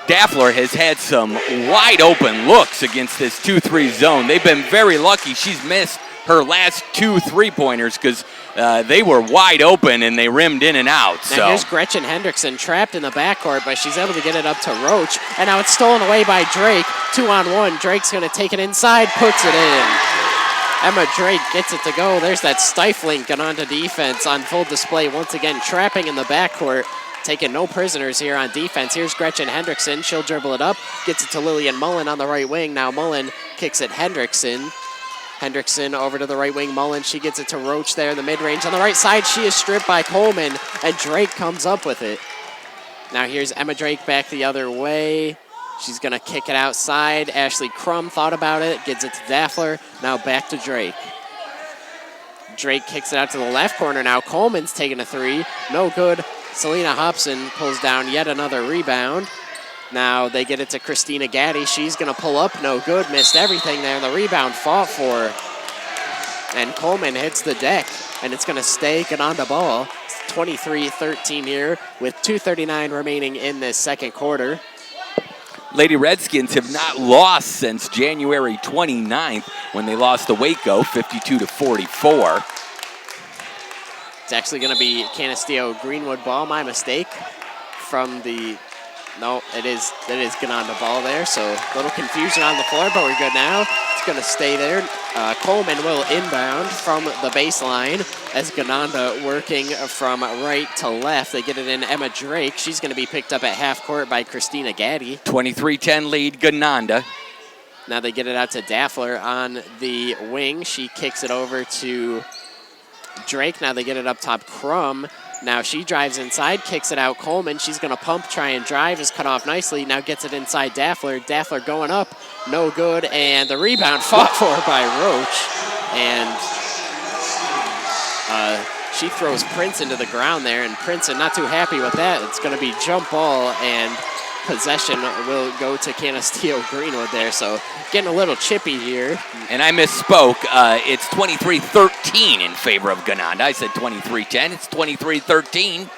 A: Daffler has had some wide open looks against this 2-3 zone. They've been very lucky. She's missed her last 2 3-pointers because they were wide open and they rimmed in and out.
B: Now here's Gretchen Hendrickson trapped in the backcourt, but she's able to get it up to Roach. And now it's stolen away by Drake. 2-on-1. Drake's going to take it inside, puts it in. Emma Drake gets it to go. There's that stifling Gananda defense on full display. Once again, trapping in the backcourt. Taking no prisoners here on defense. Here's Gretchen Hendrickson. She'll dribble it up. Gets it to Lillian Mullen on the right wing. Now Mullen kicks it Hendrickson. Hendrickson over to the right wing. Mullen, she gets it to Roach there in the mid-range. On the right side, she is stripped by Coleman, and Drake comes up with it. Now here's Emma Drake back the other way. She's going to kick it outside. Ashley Crum thought about it, gets it to Daffler. Now back to Drake. Drake kicks it out to the left corner now. Coleman's taking a 3. No good. Selena Hobson pulls down yet another rebound. Now they get it to Christina Gaddy. She's going to pull up. No good. Missed everything there. The rebound fought for. And Coleman hits the deck. And it's going to stay Gananda ball. It's 23-13 here with 2:39 remaining in this second quarter.
A: Lady Redskins have not lost since January 29th when they lost to Waco 52-44.
B: It's actually going to be Canisteo-Greenwood ball. My mistake from the... No, it is Gananda ball there, so a little confusion on the floor, but we're good now. It's going to stay there. Coleman will inbound from the baseline as Gananda working from right to left. They get it in Emma Drake. She's going to be picked up at half court by Christina Gaddy.
A: 23-10 lead, Gananda.
B: Now they get it out to Daffler on the wing. She kicks it over to Drake. Now they get it up top, Crum. Now she drives inside, kicks it out. Coleman, she's going to pump, try and drive, is cut off nicely. Now gets it inside Daffler. Daffler going up, no good. And the rebound fought for by Roach. And she throws Prince into the ground there. And Prince not too happy with that. It's going to be jump ball, and possession will go to Canisteo-Greenwood there. So getting a little chippy here.
A: And I misspoke. It's 23-13 in favor of Gananda. I said 23-10. It's 23-13.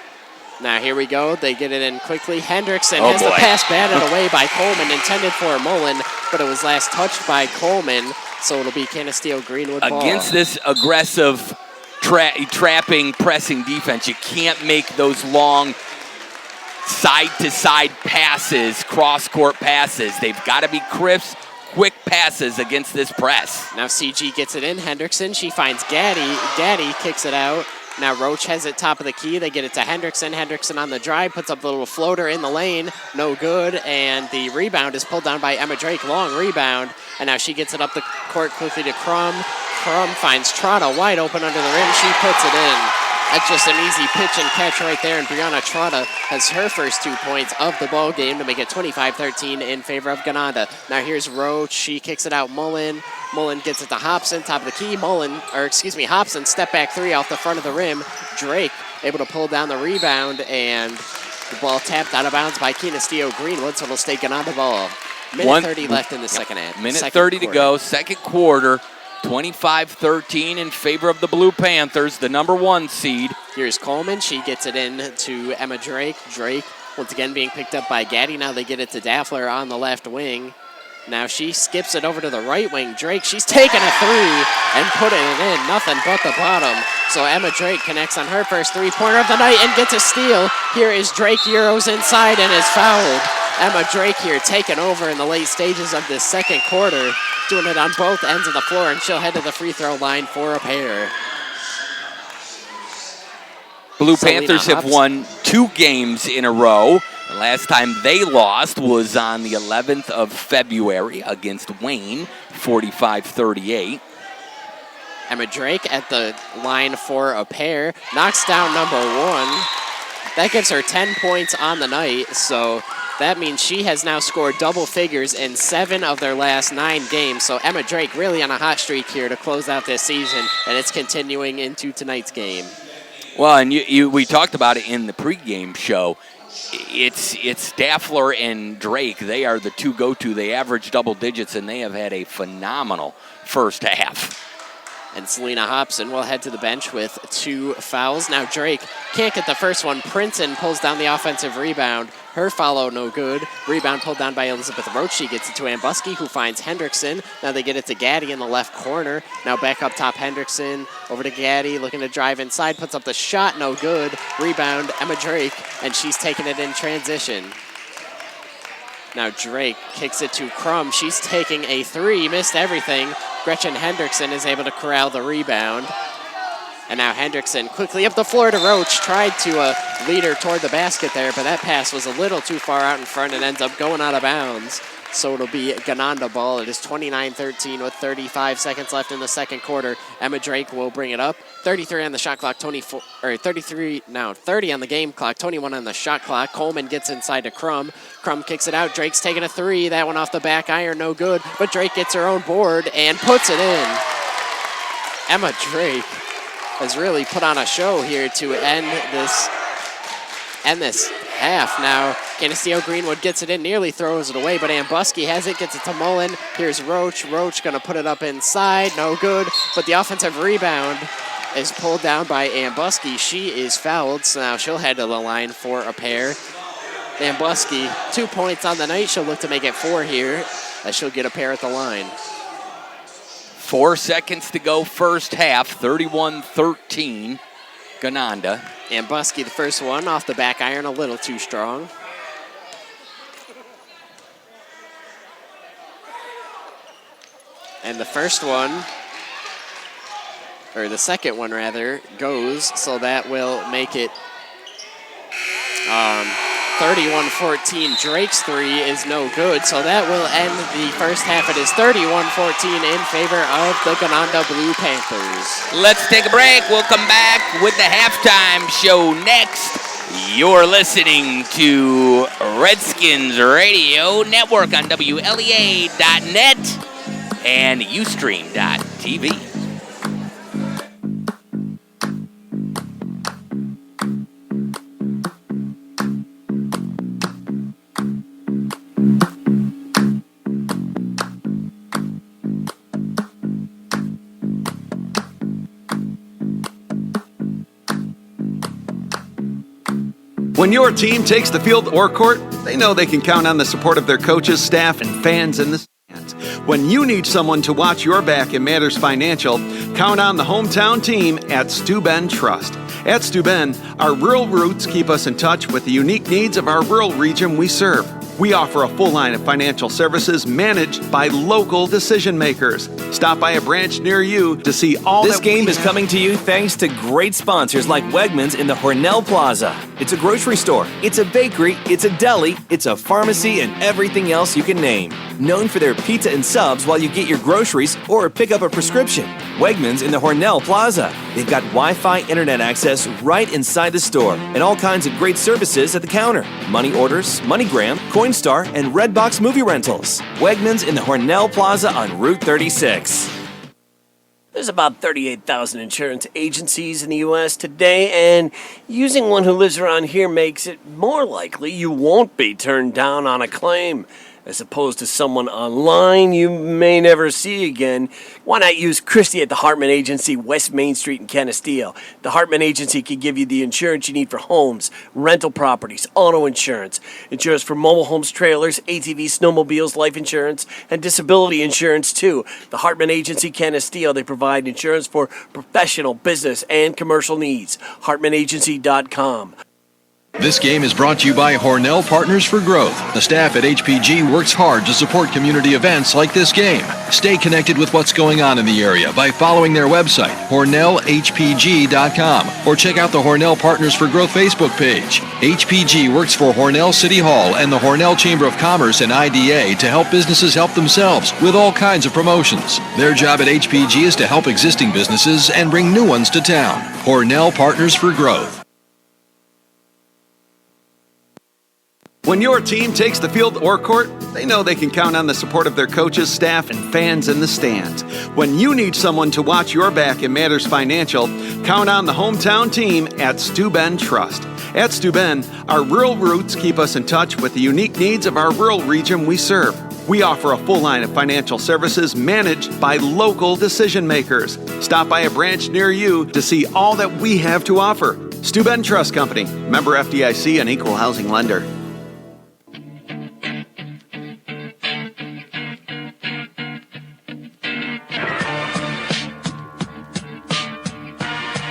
B: Now here we go. They get it in quickly. Hendrickson has the pass batted away by Coleman, intended for Mullen. but it was last touched by Coleman, so it'll be Canisteo-Greenwood ball.
A: Against this aggressive trapping, pressing defense, you can't make those long side-to-side passes, cross-court passes. They've got to be crisp, quick passes against this press.
B: Now CG gets it in. Hendrickson, she finds Gaddy. Gaddy kicks it out. Now Roach has it top of the key. They get it to Hendrickson. Hendrickson on the drive, puts up the little floater in the lane. No good, and the rebound is pulled down by Emma Drake. Long rebound, and now she gets it up the court quickly to Crum. Crum finds Trotta wide open under the rim. She puts it in. That's just an easy pitch and catch right there, and Brianna Trotta has her first 2 points of the ball game to make it 25-13 in favor of Gananda. Now here's Roach. She kicks it out Mullen. Mullen gets it to Hobson, top of the key. Hobson, step back three off the front of the rim. Drake able to pull down the rebound, and the ball tapped out of bounds by Canisteo-Greenwood, so it'll stay Gananda ball. Minute 30 left in the second half.
A: Minute 30 to go, second quarter. 25-13 in favor of the Blue Panthers, the number 1 seed.
B: Here's Coleman. She gets it in to Emma Drake. Drake once again being picked up by Gaddy. Now they get it to Daffler on the left wing. Now she skips it over to the right wing. Drake, she's taking a three and putting it in. Nothing but the bottom. So Emma Drake connects on her first three-pointer of the night and gets a steal. Here is Drake, Euros inside, and is fouled. Emma Drake here taking over in the late stages of this second quarter, doing it on both ends of the floor, and she'll head to the free throw line for a pair.
A: Blue Panthers have won 2 games in a row. The last time they lost was on the 11th of February against Wayne, 45-38.
B: Emma Drake at the line for a pair, knocks down number 1. That gives her 10 points on the night, so that means she has now scored double figures in 7 of their last 9 games. So Emma Drake really on a hot streak here to close out this season, and it's continuing into tonight's game.
A: Well, and we talked about it in the pregame show. It's Daffler and Drake. They are the 2 go-to. They average double digits, and they have had a phenomenal first half.
B: And Selena Hobson will head to the bench with 2 fouls. Now Drake can't get the first one. Princeton pulls down the offensive rebound. Her follow no good. Rebound pulled down by Elizabeth Roach. She gets it to Ambuski, who finds Hendrickson. Now they get it to Gaddy in the left corner. Now back up top, Hendrickson over to Gaddy, looking to drive inside. Puts up the shot, no good. Rebound, Emma Drake, and she's taking it in transition. Now Drake kicks it to Crum. She's taking a 3, missed everything. Gretchen Hendrickson is able to corral the rebound. And now Hendrickson quickly up the floor to Roach. Tried to lead her toward the basket there, but that pass was a little too far out in front and ends up going out of bounds. So it'll be Gananda ball. It is 29-13 with 35 seconds left in the second quarter. Emma Drake will bring it up. 33 on the shot clock, 30 on the game clock, 21 on the shot clock. Coleman gets inside to Crum. Crum kicks it out. Drake's taking a 3. That one off the back iron, no good. But Drake gets her own board and puts it in. Emma Drake has really put on a show here to end this half. Now, Canisteo-Greenwood gets it in, nearly throws it away, but Ambuski has it, gets it to Mullen. Here's Roach. Roach going to put it up inside. No good, but the offensive rebound is pulled down by Ambuski. She is fouled, so now she'll head to the line for a pair. Ambuski, 2 points on the night. She'll look to make it 4 here, as she'll get a pair at the line.
A: 4 seconds to go first half, 31-13, Gananda.
B: Ambuski, the first one, off the back iron, a little too strong. And the first one, or the second one rather, goes, so that will make it 31-14. Drake's 3 is no good, so that will end the first half. It is 31-14 in favor of the Gananda Blue Panthers.
A: Let's take a break. We'll come back with the halftime show next. You're listening to Redskins Radio Network on WLEA.net and Ustream.tv.
I: When your team takes the field or court, they know they can count on the support of their coaches, staff, and fans in the stand. When you need someone to watch your back in matters financial, count on the hometown team at Steuben Trust. At Steuben, our rural roots keep us in touch with the unique needs of our rural region we serve. We offer a full line of financial services managed by local decision makers. Stop by a branch near you to see all
G: This
I: that
G: game
I: we
G: is
I: have.
G: coming to you thanks to great sponsors like Wegmans in the Hornell Plaza. It's a grocery store, it's a bakery, it's a deli, it's a pharmacy, and everything else you can name. Known for their pizza and subs while you get your groceries or pick up a prescription. Wegmans in the Hornell Plaza. They've got Wi-Fi internet access right inside the store and all kinds of great services at the counter. Money orders, MoneyGram, Coinstar, and Redbox movie rentals. Wegmans in the Hornell Plaza on Route 36.
J: There's about 38,000 insurance agencies in the U.S. today, and using one who lives around here makes it more likely you won't be turned down on a claim. As opposed to someone online you may never see again. Why not use Christie at the Hartman Agency, West Main Street in Canisteo? The Hartman Agency can give you the insurance you need for homes, rental properties, auto insurance for mobile homes, trailers, ATVs, snowmobiles, life insurance, and disability insurance too. The Hartman Agency, Canisteo, they provide insurance for professional, business, and commercial needs. HartmanAgency.com.
H: This game is brought to you by Hornell Partners for Growth. The staff at HPG works hard to support community events like this game. Stay connected with what's going on in the area by following their website, HornellHPG.com, or check out the Hornell Partners for Growth Facebook page. HPG works for Hornell City Hall and the Hornell Chamber of Commerce and IDA to help businesses help themselves with all kinds of promotions. Their job at HPG is to help existing businesses and bring new ones to town. Hornell Partners for Growth.
I: When your team takes the field or court, they know they can count on the support of their coaches, staff, and fans in the stands. When you need someone to watch your back in matters financial, count on the hometown team at Steuben Trust. At Steuben, our rural roots keep us in touch with the unique needs of our rural region we serve. We offer a full line of financial services managed by local decision makers. Stop by a branch near you to see all that we have to offer. Steuben Trust Company, member FDIC and equal housing lender.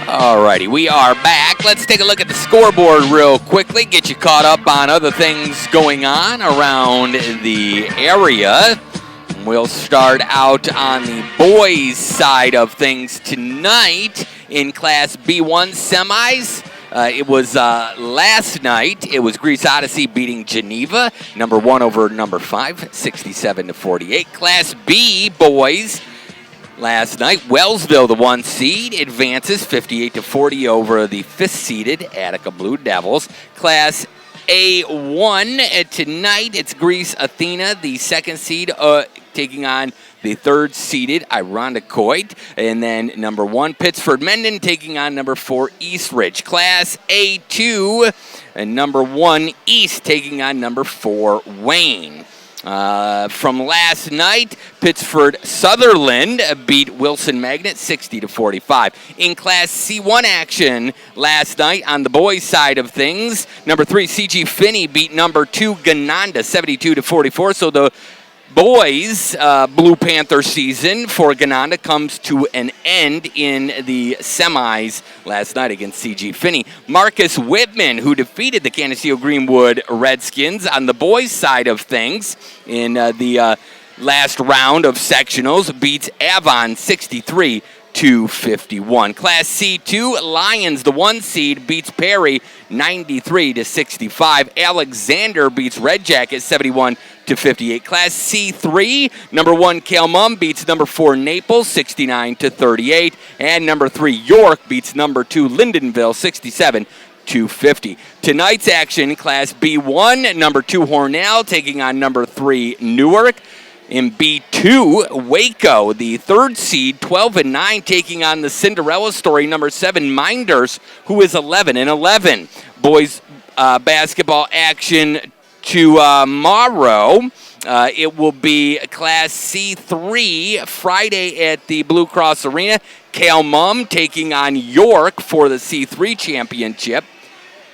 A: Alrighty, we are back. Let's take a look at the scoreboard real quickly, get you caught up on other things going on around the area. We'll start out on the boys' side of things tonight in Class B1 semis. It was last night. It was Greece Odyssey beating Geneva, number 1 over number 5, 67-48. Class B boys. Last night, Wellsville, the 1 seed, advances 58-40 over the 5th seeded Attica Blue Devils. Class A1 tonight, it's Greece Athena, the 2nd seed, taking on the 3rd seeded Irondequoit. And then number 1, Pittsford Mendon, taking on number 4, Eastridge. Class A2, and number 1, East, taking on number 4, Wayne. From last night, Pittsford Sutherland beat Wilson Magnet 60-45. In Class C1 action last night on the boys' side of things, number 3 CG Finney beat number 2 Gananda 72-44. So the boys' Blue Panther season for Gananda comes to an end in the semis last night against CG Finney. Marcus Whitman, who defeated the Canisteo-Greenwood Redskins on the boys' side of things in the last round of sectionals, beats Avon 63-51. Class C2, Lions, the 1 seed, beats Perry 93-65. Alexander beats Red Jacket 71-58. Class C3, number 1 Kalmum beats number 4 Naples 69-38. And number 3 York beats number 2 Lindenville 67-50. Tonight's action, Class B1, number 2 Hornell taking on number 3 Newark. In B2, Waco, the 3rd seed, 12-9, taking on the Cinderella story, number 7 Minders, who is 11-11. Boys basketball action tomorrow. It will be Class C3 Friday at the Blue Cross Arena. Kalmum taking on York for the C3 championship.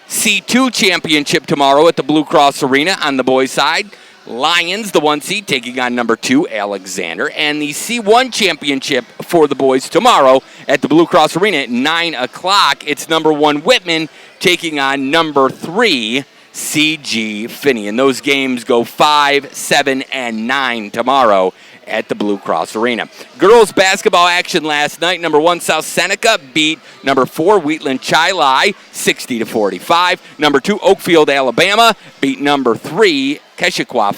A: C2 championship tomorrow at the Blue Cross Arena on the boys' side. Lions, the 1 seed, taking on number 2, Alexander. And the C1 championship for the boys tomorrow at the Blue Cross Arena at 9 o'clock. It's number 1, Whitman, taking on number 3, CG Finney. And those games go 5, 7, and 9 tomorrow at the Blue Cross Arena. Girls basketball action last night. Number 1, South Seneca beat number 4, Wheatland Chilai 60-45. Number 2, Oakfield, Alabama beat number 3, Keshequa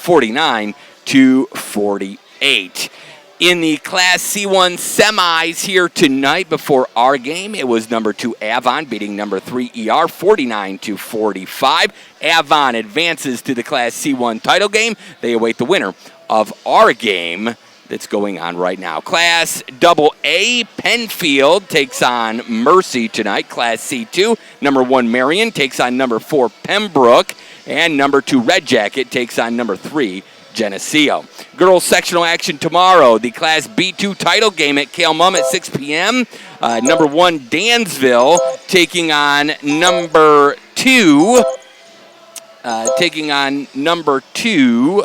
A: 49-48. In the Class C1 semis here tonight before our game, it was number 2 Avon beating number 3 ER 49-45. Avon advances to the Class C1 title game. They await the winner of our game that's going on right now. Class AA, Penfield takes on Mercy tonight. Class C2, number 1 Marion takes on number 4 Pembroke. And number 2 Red Jacket takes on number 3 Geneseo. Girls sectional action tomorrow. The Class B2 title game at Kale Mum at 6 p.m. Number 1 Dansville taking on number 2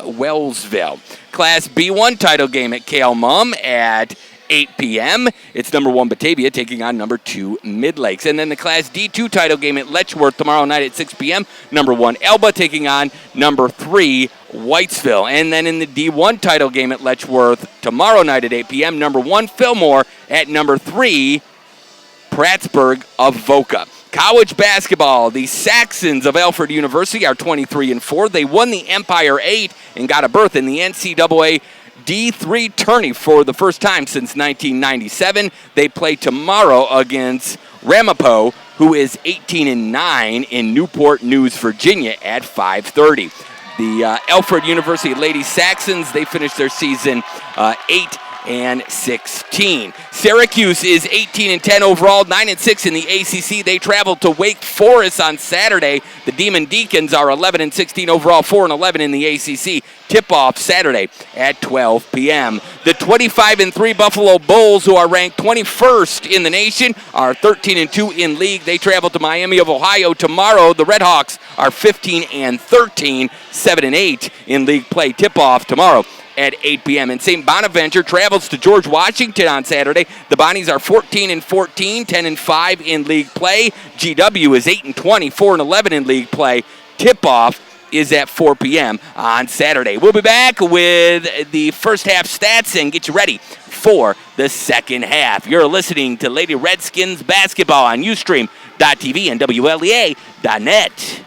A: Wellsville. Class B1 title game at Kale Mum at 8 p.m. It's number 1 Batavia taking on number 2 Midlakes. And then the Class D2 title game at Letchworth tomorrow night at 6 p.m. Number 1 Elba taking on number 3 Whitesville. And then in the D1 title game at Letchworth tomorrow night at 8 p.m. Number 1 Fillmore at number 3 Prattsburg of Voca. College basketball, the Saxons of Alfred University are 23-4. They won the Empire 8 and got a berth in the NCAA D3 tourney for the first time since 1997. They play tomorrow against Ramapo, who is 18-9 in Newport News, Virginia at 5:30. The Alfred University Lady Saxons, they finished their season 8-16. Syracuse is 18-10 overall, 9-6 in the ACC. They travel to Wake Forest on Saturday. The Demon Deacons are 11-16 overall, 4-11 in the ACC. Tip-off Saturday at 12 p.m. The 25-3 Buffalo Bulls, who are ranked 21st in the nation, are 13-2 in league. They travel to Miami of Ohio tomorrow. The Red Hawks are 15-13, 7-8 in league play. Tip-off tomorrow at 8 p.m. And St. Bonaventure travels to George Washington on Saturday. The Bonnies are 14-14, 10-5 in league play. GW is 8-20, 4-11 in league play. Tip-off is at 4 p.m. on Saturday. We'll be back with the first half stats and get you ready for the second half. You're listening to Lady Redskins basketball on Ustream.tv and WLEA.net.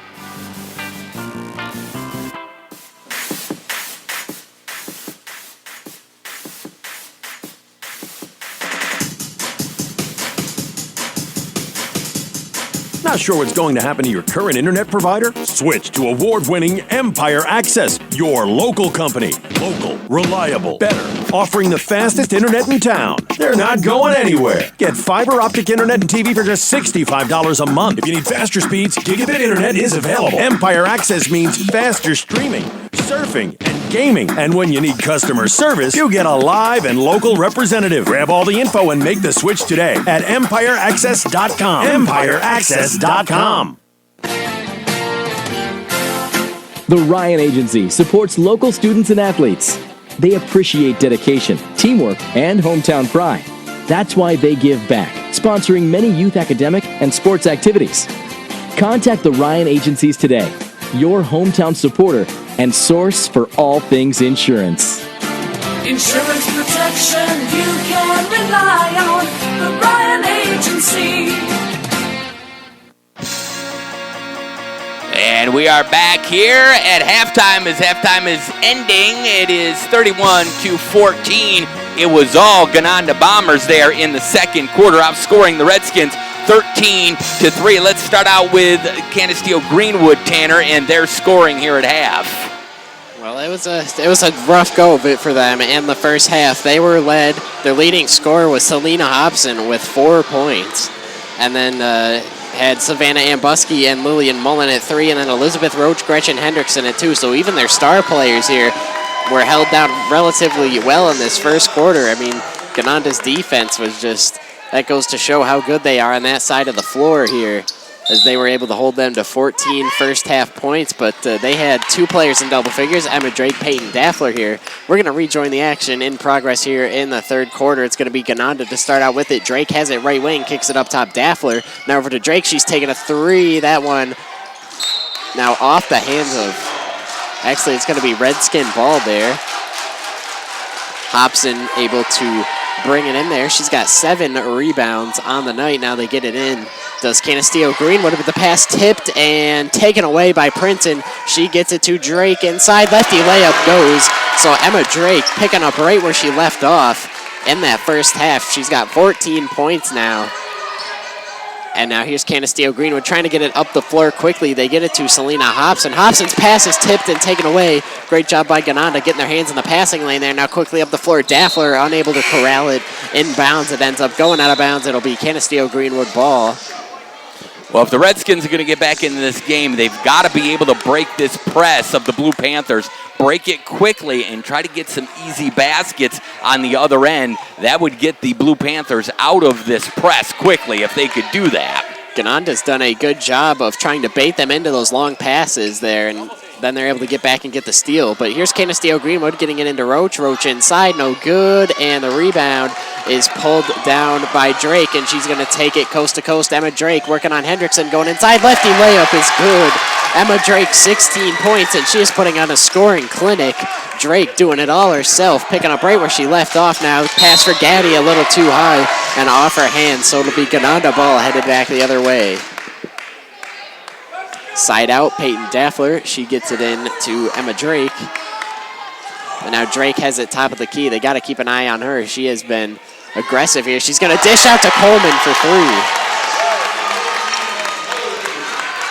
K: Not sure what's going to happen to your current internet provider? Switch to award-winning Empire Access, your local company. Local, reliable, better, offering the fastest internet in town. They're not going anywhere. Get fiber optic internet and TV for just $65 a month. If you need faster speeds, gigabit internet is available. Empire Access means faster streaming, surfing, and gaming. And when you need customer service, you get a live and local representative. Grab all the info and make the switch today at EmpireAccess.com. EmpireAccess.com.
L: The Ryan Agency supports local students and athletes. They appreciate dedication, teamwork, and hometown pride. That's why they give back, sponsoring many youth academic and sports activities. Contact the Ryan Agencies today, your hometown supporter and source for all things insurance.
D: Insurance protection you can rely on. The Ryan Agency.
A: And we are back here at halftime as halftime is ending. It is 31-14. It was all Gananda Bombers there in the second quarter, outscoring the Redskins 13-3. Let's start out with Canisteo-Greenwood, Tanner, and their scoring here at half.
B: Well, it was a rough go of it for them in the first half. They were led. Their leading scorer was Selena Hobson with 4 points, and then had Savannah Ambuski and Lillian Mullen at 3, and then Elizabeth Roach, Gretchen Hendrickson at 2. So even their star players here were held down relatively well in this first quarter. I mean, Gananda's defense was just, that goes to show how good they are on that side of the floor here. as they were able to hold them to 14 first half points, but they had 2 players in double figures, Emma Drake, Peyton Daffler here. We're going to rejoin the action in progress here in the third quarter. It's going to be Gananda to start out with it. Drake has it right wing, kicks it up top, Daffler. Now over to Drake, she's taking a 3. That one now off the hands of, actually it's going to be Redskin ball there. Hobson able to bring it in there. She's got 7 rebounds on the night. Now they get it in. Does Canisteo-Greenwood with the pass tipped and taken away by Princeton. She gets it to Drake inside. Lefty layup goes. So Emma Drake picking up right where she left off in that first half. She's got 14 points now. And now here's Canisteo-Greenwood trying to get it up the floor quickly. They get it to Selena Hobson. Hobson's pass is tipped and taken away. Great job by Gananda getting their hands in the passing lane there. Now quickly up the floor. Daffler unable to corral it inbounds. It ends up going out of bounds. It'll be Canisteo-Greenwood ball.
A: Well, if the Redskins are going to get back into this game, they've got to be able to break this press of the Blue Panthers, break it quickly, and try to get some easy baskets on the other end. That would get the Blue Panthers out of this press quickly if they could do that.
B: Gananda's done a good job of trying to bait them into those long passes there, and then they're able to get back and get the steal. But here's Canisteo-Greenwood getting it into Roach. Roach inside, no good, and the rebound is pulled down by Drake, and she's going to take it coast to coast. Emma Drake working on Hendrickson, going inside. Lefty layup is good. Emma Drake, 16 points, and she is putting on a scoring clinic. Drake doing it all herself, picking up right where she left off now. Pass for Gaddy a little too high and off her hands, so it'll be Gananda ball headed back the other way. Side out, Peyton Daffler. She gets it in to Emma Drake. And now Drake has it top of the key. They got to keep an eye on her. She has been aggressive here. She's going to dish out to Coleman for 3.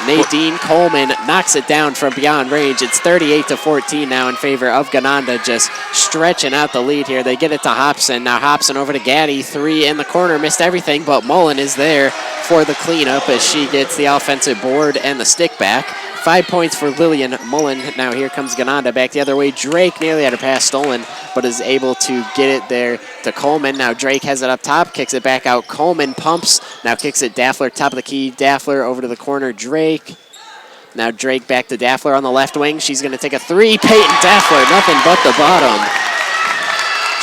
B: Nadine Coleman knocks it down from beyond range. It's 38-14 now in favor of Gananda, just stretching out the lead here. They get it to Hobson. Now Hobson over to Gaddy. 3 in the corner, missed everything, but Mullen is there for the cleanup as she gets the offensive board and the stick back. 5 points for Lillian Mullen. Now here comes Gananda back the other way. Drake nearly had her pass stolen, but is able to get it there to Coleman. Now Drake has it up top, kicks it back out. Coleman pumps, now kicks it Daffler, top of the key. Daffler over to the corner, Drake. Now Drake back to Daffler on the left wing. She's going to take a 3. Peyton Daffler, nothing but the bottom.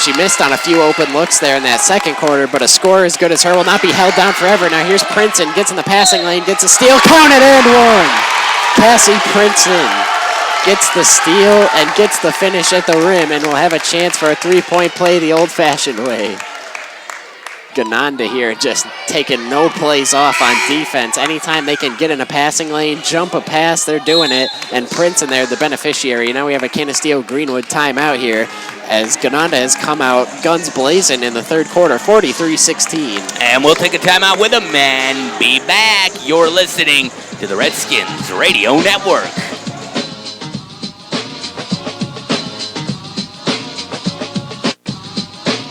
B: She missed on a few open looks there in that second quarter, but a score as good as her will not be held down forever. Now here's Princeton, gets in the passing lane, gets a steal, counted and one. Cassie Princeton gets the steal and gets the finish at the rim and will have a chance for a 3-point play the old-fashioned way. Gananda here just taking no plays off on defense. Anytime they can get in a passing lane, jump a pass, they're doing it. And Princeton there, the beneficiary. Now we have a Canisteo-Greenwood timeout here as Gananda has come out guns blazing in the third quarter, 43-16.
A: And we'll take a timeout with them and be back. You're listening to the Redskins Radio Network.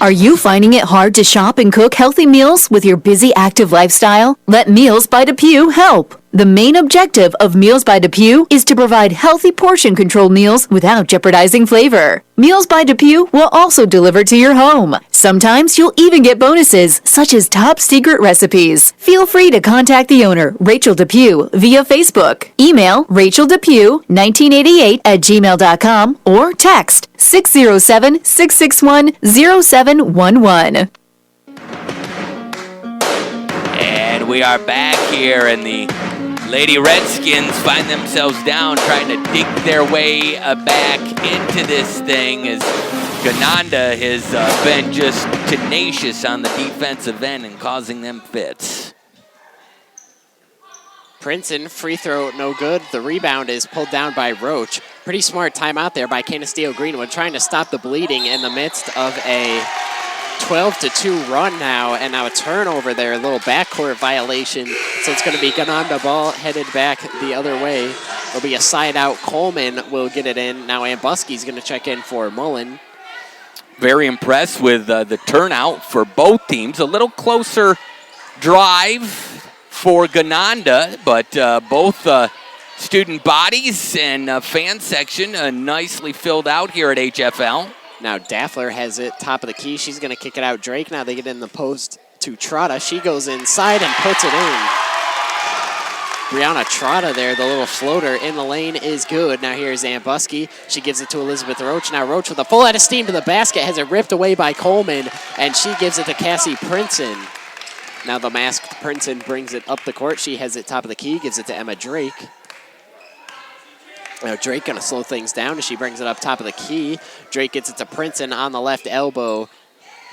F: Are you finding it hard to shop and cook healthy meals with your busy, active lifestyle? Let Meals by DePew help. The main objective of Meals by DePew is to provide healthy portion-controlled meals without jeopardizing flavor. Meals by DePew will also deliver to your home. Sometimes you'll even get bonuses, such as top secret recipes. Feel free to contact the owner, Rachel DePew, via Facebook. Email racheldepew1988@gmail.com or text 607-661-0711.
A: And we are back here, and the Lady Redskins find themselves down trying to dig their way back into this thing as Gananda has been just tenacious on the defensive end and causing them fits.
B: Princeton, free throw, no good. The rebound is pulled down by Roach. Pretty smart timeout there by Canisteo-Greenwood, trying to stop the bleeding in the midst of a 12-2 run now, and now a turnover there, a little backcourt violation. So it's going to be Gananda ball headed back the other way. There'll be a side out. Coleman will get it in. Now Ambuski's going to check in for Mullen.
A: Very impressed with the turnout for both teams. A little closer drive for Gananda, but both student bodies and fan section nicely filled out here at HFL.
B: Now Daffler has it top of the key. She's going to kick it out. Drake, now they get in the post to Trotta. She goes inside and puts it in. Brianna Trotta there, the little floater in the lane is good. Now here's Ambuski. She gives it to Elizabeth Roach. Now Roach with a full head of steam to the basket, has it ripped away by Coleman, and she gives it to Cassie Princeton. Now the masked Princeton brings it up the court. She has it top of the key, gives it to Emma Drake. Now Drake gonna slow things down as she brings it up top of the key. Drake gets it to Princeton on the left elbow.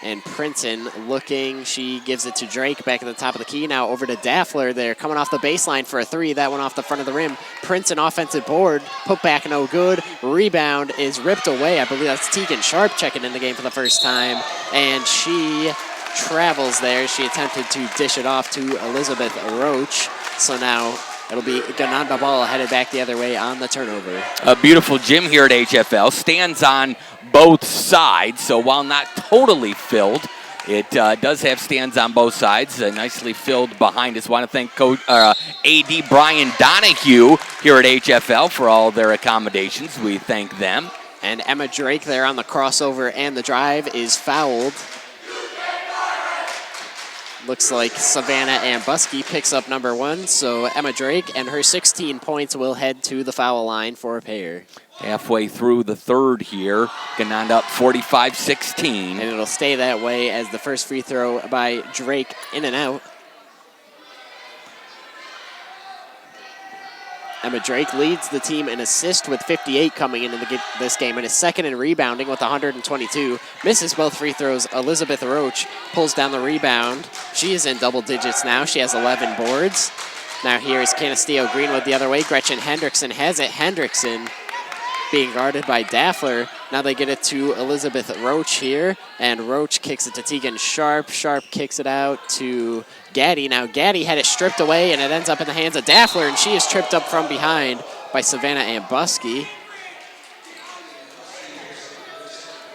B: And Princeton looking, she gives it to Drake back at the top of the key. Now over to Daffler there, coming off the baseline for a three. That one off the front of the rim. Princeton offensive board, put back no good. Rebound is ripped away. I believe that's Tegan Sharp checking in the game for the first time. And she travels there. She attempted to dish it off to Elizabeth Roach. So now it'll be Gananda ball headed back the other way on the turnover.
A: A beautiful gym here at HFL. Stands on both sides, so while not totally filled, it does have stands on both sides. Nicely filled behind us. Want to thank Coach AD Brian Donahue here at HFL for all their accommodations. We thank them.
B: And Emma Drake there on the crossover and the drive is fouled. Looks like Savannah Ambuski picks up number one, so Emma Drake and her 16 points will head to the foul line for a pair.
A: Halfway through the third here, Gananda up 45-16.
B: And it'll stay that way as the first free throw by Drake in and out. Emma Drake leads the team in assists with 58 coming into this game and is second in rebounding with 122. Misses both free throws. Elizabeth Roach pulls down the rebound. She is in double digits now. She has 11 boards. Now here is Canisteo-Greenwood the other way. Gretchen Hendrickson has it. Hendrickson being guarded by Daffler. Now they get it to Elizabeth Roach here, and Roach kicks it to Tegan Sharp. Sharp kicks it out to Gaddy. Now Gaddy had it stripped away, and it ends up in the hands of Daffler, and she is tripped up from behind by Savannah Ambuski.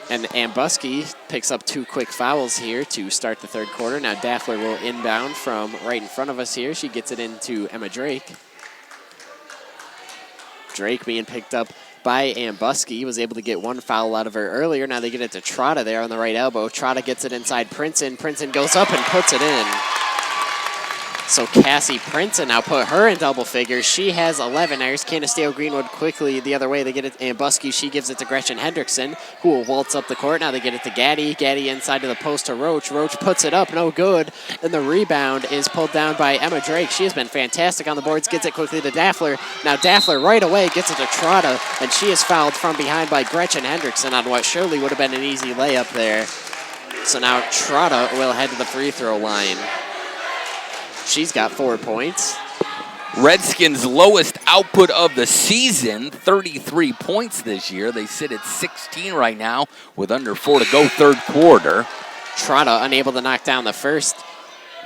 B: And Ambuski picks up two quick fouls here to start the third quarter. Now Daffler will inbound from right in front of us here. She gets it into Emma Drake. Drake being picked up by Ambuski, was able to get one foul out of her earlier. Now they get it to Trotta there on the right elbow. Trotta gets it inside Princeton. Princeton goes up and puts it in. So Cassie Princeton now put her in double figures. She has 11. There's Canisteo-Greenwood quickly the other way. They get it to Ambuski. She gives it to Gretchen Hendrickson, who will waltz up the court. Now they get it to Gaddy. Gaddy inside to the post to Roach. Roach puts it up, no good. And the rebound is pulled down by Emma Drake. She has been fantastic on the boards. Gets it quickly to Daffler. Now Daffler right away gets it to Trotta, and she is fouled from behind by Gretchen Hendrickson on what surely would have been an easy layup there. So now Trotta will head to the free throw line. She's got 4 points.
A: Redskins' lowest output of the season, 33 points this year. They sit at 16 right now with under 4 to go third quarter.
B: Trotta unable to knock down the first.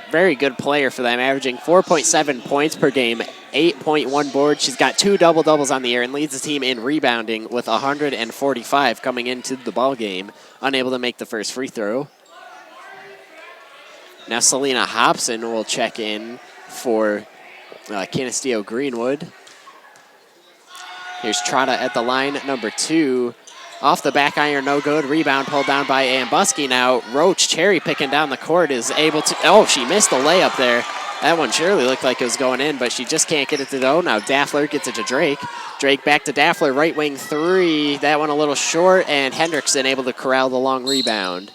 B: Very good player for them, averaging 4.7 points per game, 8.1 boards. She's got 2 double-doubles on the year and leads the team in rebounding with 145 coming into the ball game. Unable to make the first free throw. Now Selena Hobson will check in for Canisteo-Greenwood. Here's Trotta at the line, number 2. Off the back iron, no good. Rebound pulled down by Ambuski. Now Roach, cherry picking down the court, is able to... Oh, she missed the layup there. That one surely looked like it was going in, but she just can't get it to go. Now Daffler gets it to Drake. Drake back to Daffler, right wing 3. That one a little short, and Hendrickson able to corral the long rebound.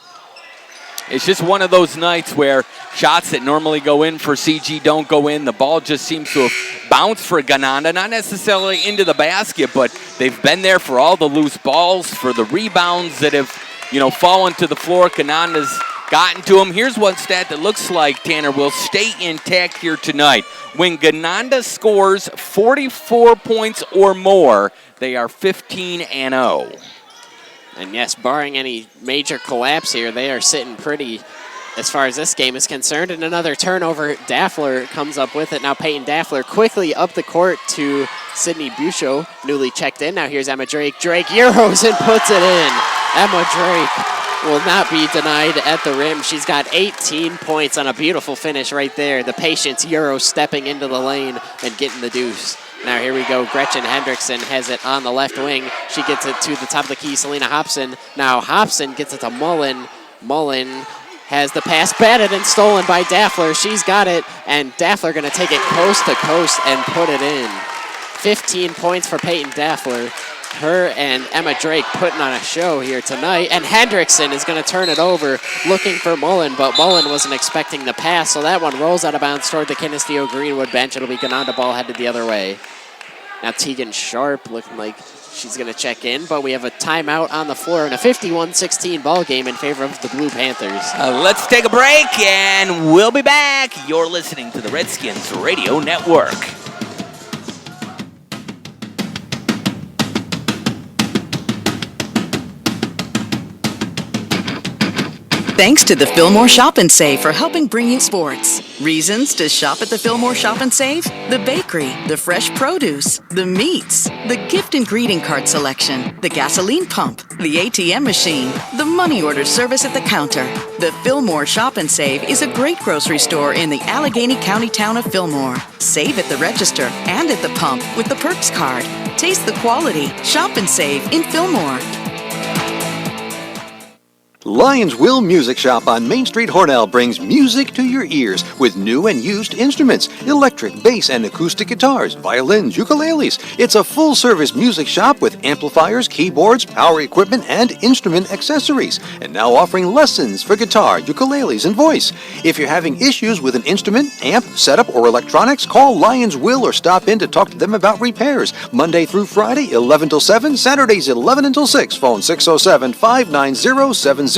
A: It's just one of those nights where shots that normally go in for CG don't go in. The ball just seems to have bounced for Gananda, not necessarily into the basket, but they've been there for all the loose balls, for the rebounds that have, fallen to the floor. Gananda's gotten to them. Here's one stat that looks like, Tanner, will stay intact here tonight. When Gananda scores 44 points or more, they are 15-0.
B: And yes, barring any major collapse here, they are sitting pretty as far as this game is concerned. And another turnover, Daffler comes up with it. Now Peyton Daffler quickly up the court to Sydney Buchot, newly checked in. Now here's Emma Drake. Drake Euros and puts it in. Emma Drake will not be denied at the rim. She's got 18 points on a beautiful finish right there. The patience Euro stepping into the lane and getting the deuce. Now here we go. Gretchen Hendrickson has it on the left wing. She gets it to the top of the key. Selena Hobson. Now Hobson gets it to Mullen. Mullen has the pass batted and stolen by Daffler. She's got it, and Daffler going to take it coast to coast and put it in. 15 points for Peyton Daffler. Her and Emma Drake putting on a show here tonight, and Hendrickson is going to turn it over, looking for Mullen, but Mullen wasn't expecting the pass, so that one rolls out of bounds toward the Canisteo-Greenwood bench. It'll be Gananda ball headed the other way. Now Tegan Sharp looking like she's going to check in, but we have a timeout on the floor in a 51-16 ball game in favor of the Blue Panthers.
A: Let's take a break, and we'll be back. You're listening to the Redskins Radio Network.
M: Thanks to the Fillmore Shop and Save for helping bring you sports. Reasons to shop at the Fillmore Shop and Save? The bakery, the fresh produce, the meats, the gift and greeting card selection, the gasoline pump, the ATM machine, the money order service at the counter. The Fillmore Shop and Save is a great grocery store in the Allegheny County town of Fillmore. Save at the register and at the pump with the Perks card. Taste the quality. Shop and save in Fillmore.
I: Lions Will Music Shop on Main Street, Hornell brings music to your ears with new and used instruments, electric, bass, and acoustic guitars, violins, ukuleles. It's a full-service music shop with amplifiers, keyboards, power equipment, and instrument accessories. And now offering lessons for guitar, ukuleles, and voice. If you're having issues with an instrument, amp, setup, or electronics, call Lions Will or stop in to talk to them about repairs. Monday through Friday, 11 till 7, Saturdays, 11 until 6. Phone 607-590-7038.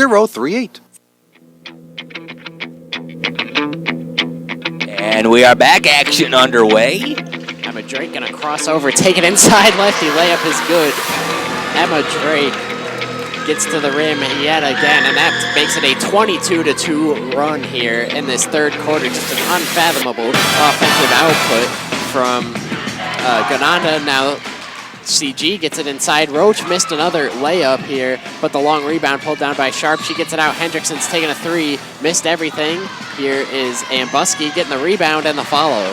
A: And we are back. Action underway.
B: Emma Drake gonna cross over, take it inside lefty. Layup is good. Emma Drake gets to the rim yet again, and that makes it a 22-2 run here in this third quarter. Just an unfathomable offensive output from Gananda. Now CG gets it inside. Roach missed another layup here, but the long rebound pulled down by Sharp. She gets it out. Hendrickson's taking a three. Missed everything. Here is Ambuski getting the rebound and the follow.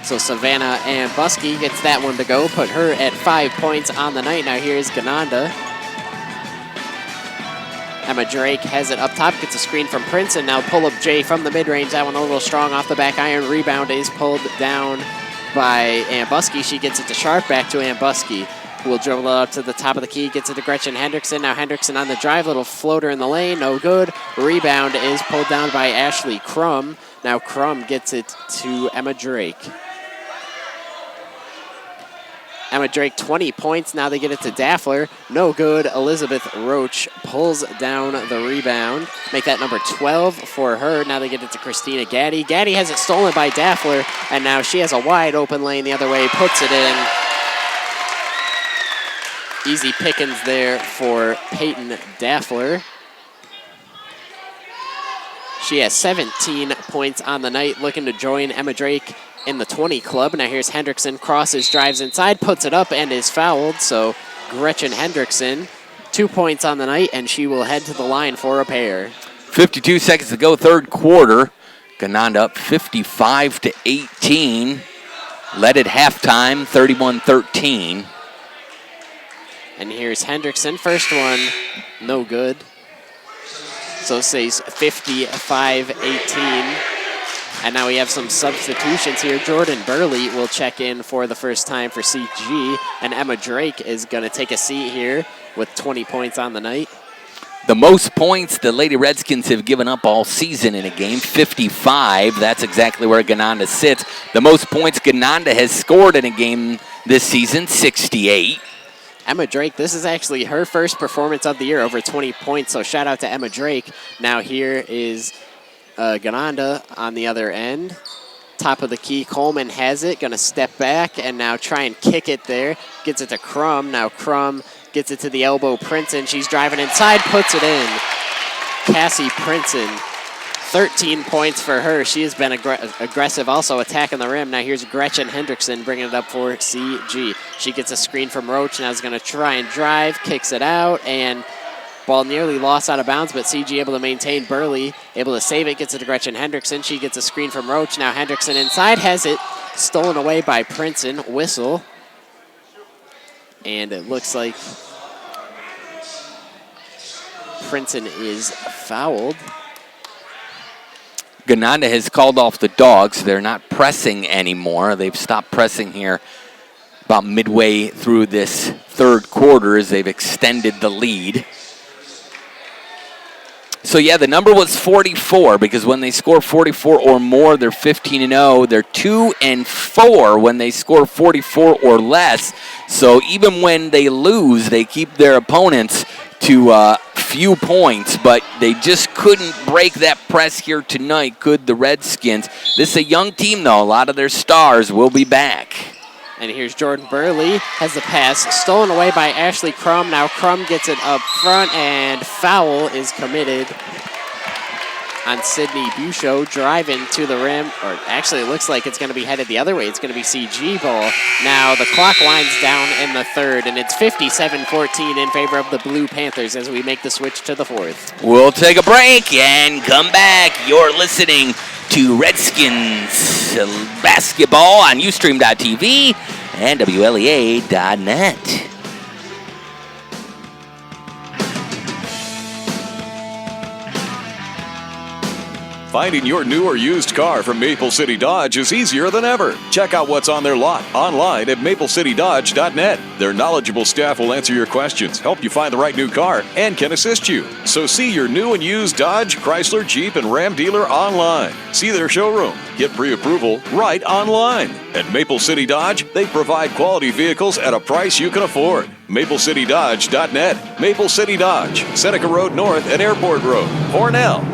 B: So Savannah Ambuski gets that one to go. Put her at 5 points on the night. Now here's Gananda. Emma Drake has it up top, gets a screen from Prince, and now pull up Jay from the mid-range. That one a little strong off the back iron. Rebound is pulled down by Ambuski. She gets it to Sharp, back to Ambuski, who will dribble it up to the top of the key, gets it to Gretchen Hendrickson. Now Hendrickson on the drive, little floater in the lane, no good. Rebound is pulled down by Ashley Crum. Now Crum gets it to Emma Drake. Emma Drake, 20 points. Now they get it to Daffler. No good. Elizabeth Roach pulls down the rebound. Make that number 12 for her. Now they get it to Christina Gaddy. Gaddy has it stolen by Daffler, and now she has a wide open lane the other way, puts it in. Easy pickings there for Peyton Daffler. She has 17 points on the night, looking to join Emma Drake in the 20 club. Now here's Hendrickson, crosses, drives inside, puts it up, and is fouled. So Gretchen Hendrickson, 2 points on the night, and she will head to the line for a pair.
A: 52 seconds to go, third quarter. Gananda up 55-18. Led at halftime, 31-13.
B: And here's Hendrickson, first one, no good. So stays 55-18. And now we have some substitutions here. Jordan Burley will check in for the first time for CG, and Emma Drake is going to take a seat here with 20 points on the night.
A: The most points the Lady Redskins have given up all season in a game, 55. That's exactly where Gananda sits. The most points Gananda has scored in a game this season, 68.
B: Emma Drake, this is actually her first performance of the year, over 20 points, so shout out to Emma Drake. Now here is Gananda on the other end. Top of the key, Coleman has it, gonna step back and now try and kick it there. Gets it to Crum. Now Crum gets it to the elbow, Princeton. She's driving inside, puts it in. Cassie Princeton, 13 points for her. She has been aggressive, also attacking the rim. Now here's Gretchen Hendrickson bringing it up for CG. She gets a screen from Roach, now is gonna try and drive, kicks it out, and ball nearly lost out of bounds, but CG able to maintain. Burley able to save it, gets it to Gretchen Hendrickson. She gets a screen from Roach. Now Hendrickson inside, has it stolen away by Princeton. Whistle. And it looks like Princeton is fouled.
A: Gananda has called off the Dogs. They're not pressing anymore. They've stopped pressing here about midway through this third quarter as they've extended the lead. So, yeah, the number was 44 because when they score 44 or more, they're 15-0. They're 2-4 when they score 44 or less. So even when they lose, they keep their opponents to few points, but they just couldn't break that press here tonight, could the Redskins. This is a young team, though. A lot of their stars will be back.
B: And here's Jordan Burley, has the pass stolen away by Ashley Crum. Now Crum gets it up front, and foul is committed on Sydney Buchot, driving to the rim. Or actually, it looks like it's going to be headed the other way. It's going to be CG ball. Now the clock winds down in the third, and it's 57-14 in favor of the Blue Panthers as we make the switch to the fourth.
A: We'll take a break and come back. You're listening to Redskins basketball on Ustream.tv and WLEA.net.
H: Finding your new or used car from Maple City Dodge is easier than ever. Check out what's on their lot online at maplecitydodge.net. Their knowledgeable staff will answer your questions, help you find the right new car, and can assist you. So see your new and used Dodge, Chrysler, Jeep, and Ram dealer online. See their showroom. Get pre-approval right online. At Maple City Dodge, they provide quality vehicles at a price you can afford. maplecitydodge.net. Maple City Dodge, Seneca Road North and Airport Road, Cornell.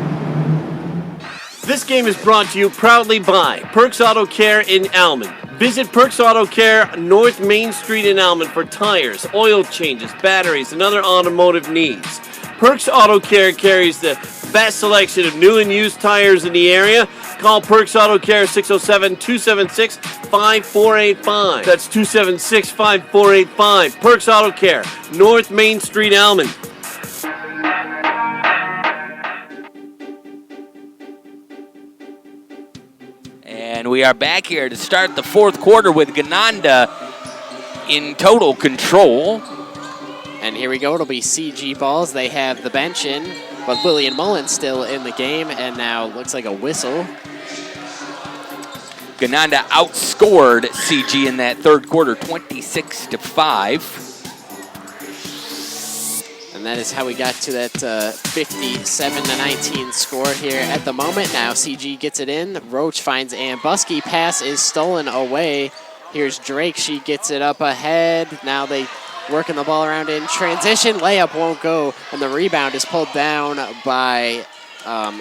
J: This game is brought to you proudly by Perks Auto Care in Alman. Visit Perks Auto Care North Main Street in Alman for tires, oil changes, batteries, and other automotive needs. Perks Auto Care carries the best selection of new and used tires in the area. Call Perks Auto Care 607-276-5485. That's 276-5485. Perks Auto Care, North Main Street, Alman.
A: And we are back here to start the fourth quarter with Gananda in total control.
B: And here we go. It'll be CG balls. They have the bench in, but Lillian Mullen still in the game, and now looks like a whistle.
A: Gananda outscored CG in that third quarter, 26-5.
B: And that is how we got to that 57-19 score here at the moment. Now CG gets it in. Roach finds Ambusky. Pass is stolen away. Here's Drake. She gets it up ahead. Now they working the ball around in transition. Layup won't go, and the rebound is pulled down by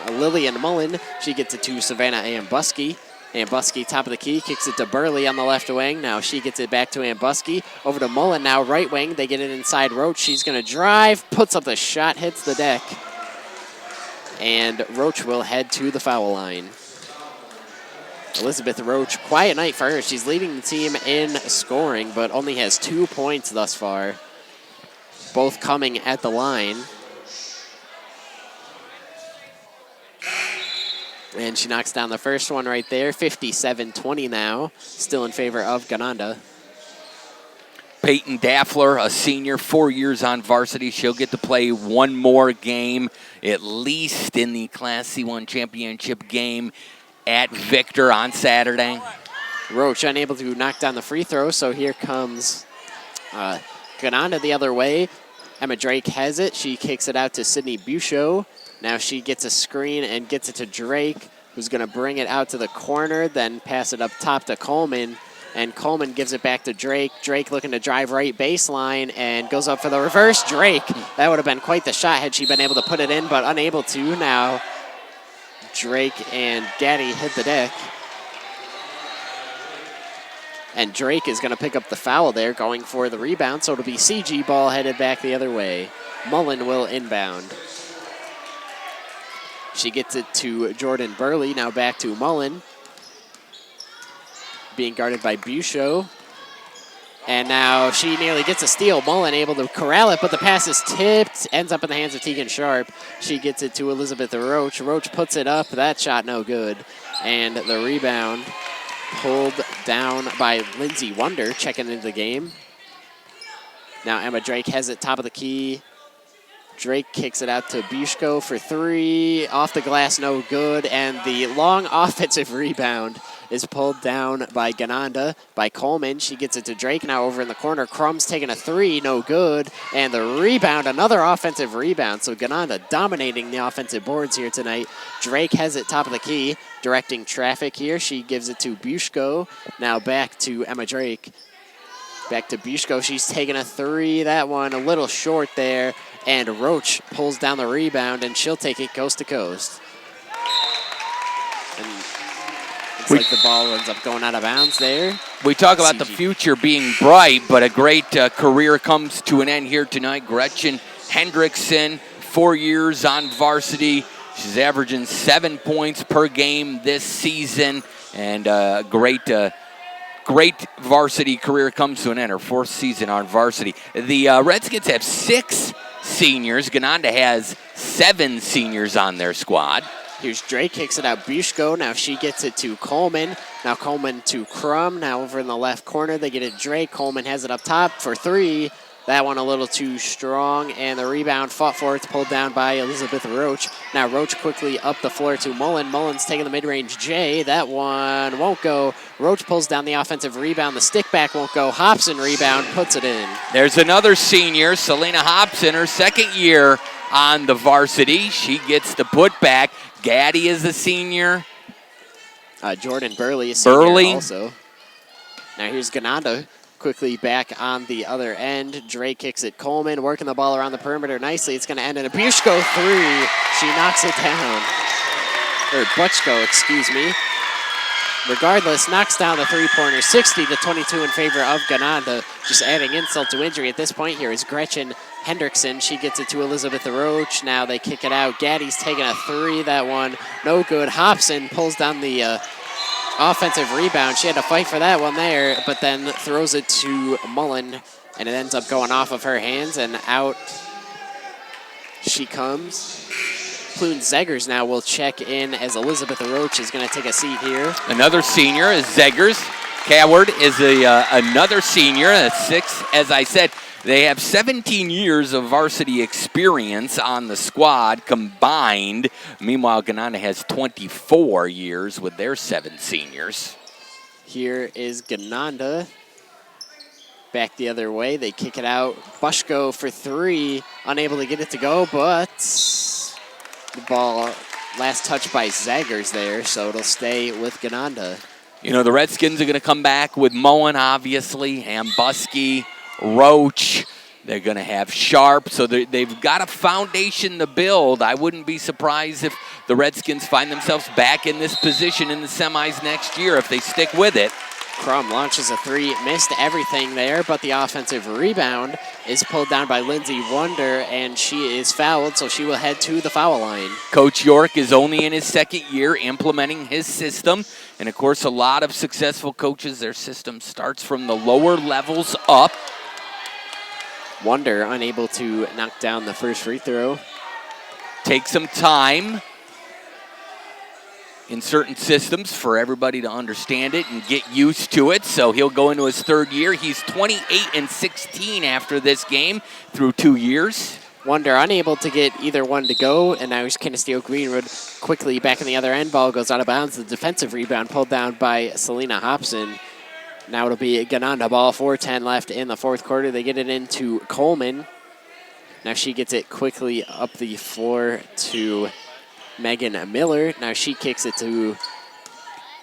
B: Lillian Mullen. She gets it to Savannah Ambusky. Ambusky, top of the key, kicks it to Burley on the left wing. Now she gets it back to Ambusky. Over to Mullen, now right wing. They get it inside Roach. She's going to drive, puts up the shot, hits the deck. And Roach will head to the foul line. Elizabeth Roach, quiet night for her. She's leading the team in scoring, but only has 2 points thus far, both coming at the line. And she knocks down the first one right there. 57-20 now. Still in favor of Gananda.
A: Peyton Daffler, a senior, 4 years on varsity. She'll get to play one more game, at least in the Class C1 championship game at Victor on Saturday.
B: Roach unable to knock down the free throw, so here comes Gananda the other way. Emma Drake has it. She kicks it out to Sydney Buchot. Now she gets a screen and gets it to Drake, who's going to bring it out to the corner, then pass it up top to Coleman. And Coleman gives it back to Drake. Drake looking to drive right baseline and goes up for the reverse. Drake, that would have been quite the shot had she been able to put it in, but unable to. Now Drake and Gaddy hit the deck. And Drake is going to pick up the foul there, going for the rebound. So it'll be CG ball headed back the other way. Mullen will inbound. She gets it to Jordan Burley. Now back to Mullen. Being guarded by Buchot. And now she nearly gets a steal. Mullen able to corral it, but the pass is tipped. Ends up in the hands of Tegan Sharp. She gets it to Elizabeth Roach. Roach puts it up. That shot no good. And the rebound pulled down by Lindsay Wonder, checking into the game. Now Emma Drake has it top of the key. Drake kicks it out to Bushko for 3. Off the glass, no good. And the long offensive rebound is pulled down by Gananda, by Coleman. She gets it to Drake now over in the corner. Crum's taking a 3, no good. And the rebound, another offensive rebound. So Gananda dominating the offensive boards here tonight. Drake has it top of the key, directing traffic here. She gives it to Bushko. Now back to Emma Drake. Back to Bushko. She's taking a 3. That one a little short there. And Roach pulls down the rebound, and she'll take it coast to coast. And it's like the ball ends up going out of bounds there.
A: We talk about the future being bright, but a great career comes to an end here tonight. Gretchen Hendrickson, 4 years on varsity. She's averaging 7 points per game this season, and great varsity career comes to an end. Her 4th season on varsity. The Redskins have 6 seniors. Gananda has 7 seniors on their squad.
B: Here's Drake, kicks it out Bushko. Now she gets it to Coleman. Now Coleman to Crum. Now over in the left corner, they get it Drake. Coleman has it up top for 3. That one a little too strong, and the rebound fought for. It's pulled down by Elizabeth Roach. Now Roach quickly up the floor to Mullen. Mullen's taking the mid-range J. That one won't go. Roach pulls down the offensive rebound. The stick back won't go. Hobson rebound, puts it in.
A: There's another senior, Selena Hobson, her 2nd year on the varsity. She gets the putback. Gaddy is the senior.
B: Jordan Burley is senior also. Now here's Gananda. Quickly back on the other end. Drake kicks it. Coleman working the ball around the perimeter nicely. It's going to end in a Bushko 3. She knocks it down. Or Butchko, excuse me. Regardless, knocks down the three-pointer, 60-22 in favor of Gananda. Just adding insult to injury at this point here is Gretchen Hendrickson. She gets it to Elizabeth Roach. Now they kick it out. Gaddy's taking a 3. That one no good. Hobson pulls down the offensive rebound. She had to fight for that one there, but then throws it to Mullen, and it ends up going off of her hands, and out she comes. Clune Zeggers now will check in as Elizabeth Roach is going to take a seat here.
A: Another senior is Zeggers. Coward is another senior, a 6, as I said. They have 17 years of varsity experience on the squad combined. Meanwhile, Gananda has 24 years with their 7 seniors.
B: Here is Gananda. Back the other way. They kick it out. Bushko for 3. Unable to get it to go, but the ball last touch by Zaggers there, so it'll stay with Gananda.
A: You know, the Redskins are going to come back with Moen, obviously, Ambusky, Roach. They're going to have Sharp, so they've got a foundation to build. I wouldn't be surprised if the Redskins find themselves back in this position in the semis next year if they stick with it.
B: Crum launches a 3, missed everything there, but the offensive rebound is pulled down by Lindsay Wonder, and she is fouled, so she will head to the foul line.
A: Coach York is only in his 2nd year implementing his system, and of course a lot of successful coaches, their system starts from the lower levels up.
B: Wonder unable to knock down the first free throw.
A: Take some time in certain systems for everybody to understand it and get used to it. So he'll go into his 3rd year. He's 28-16 after this game through 2 years.
B: Wonder unable to get either one to go, and now he's Canisteo-Greenwood quickly back in the other end. Ball goes out of bounds. The defensive rebound pulled down by Selena Hobson. Now it'll be Gananda ball, 4:10 left in the 4th quarter. They get it into Coleman. Now she gets it quickly up the floor to Megan Miller. Now she kicks it to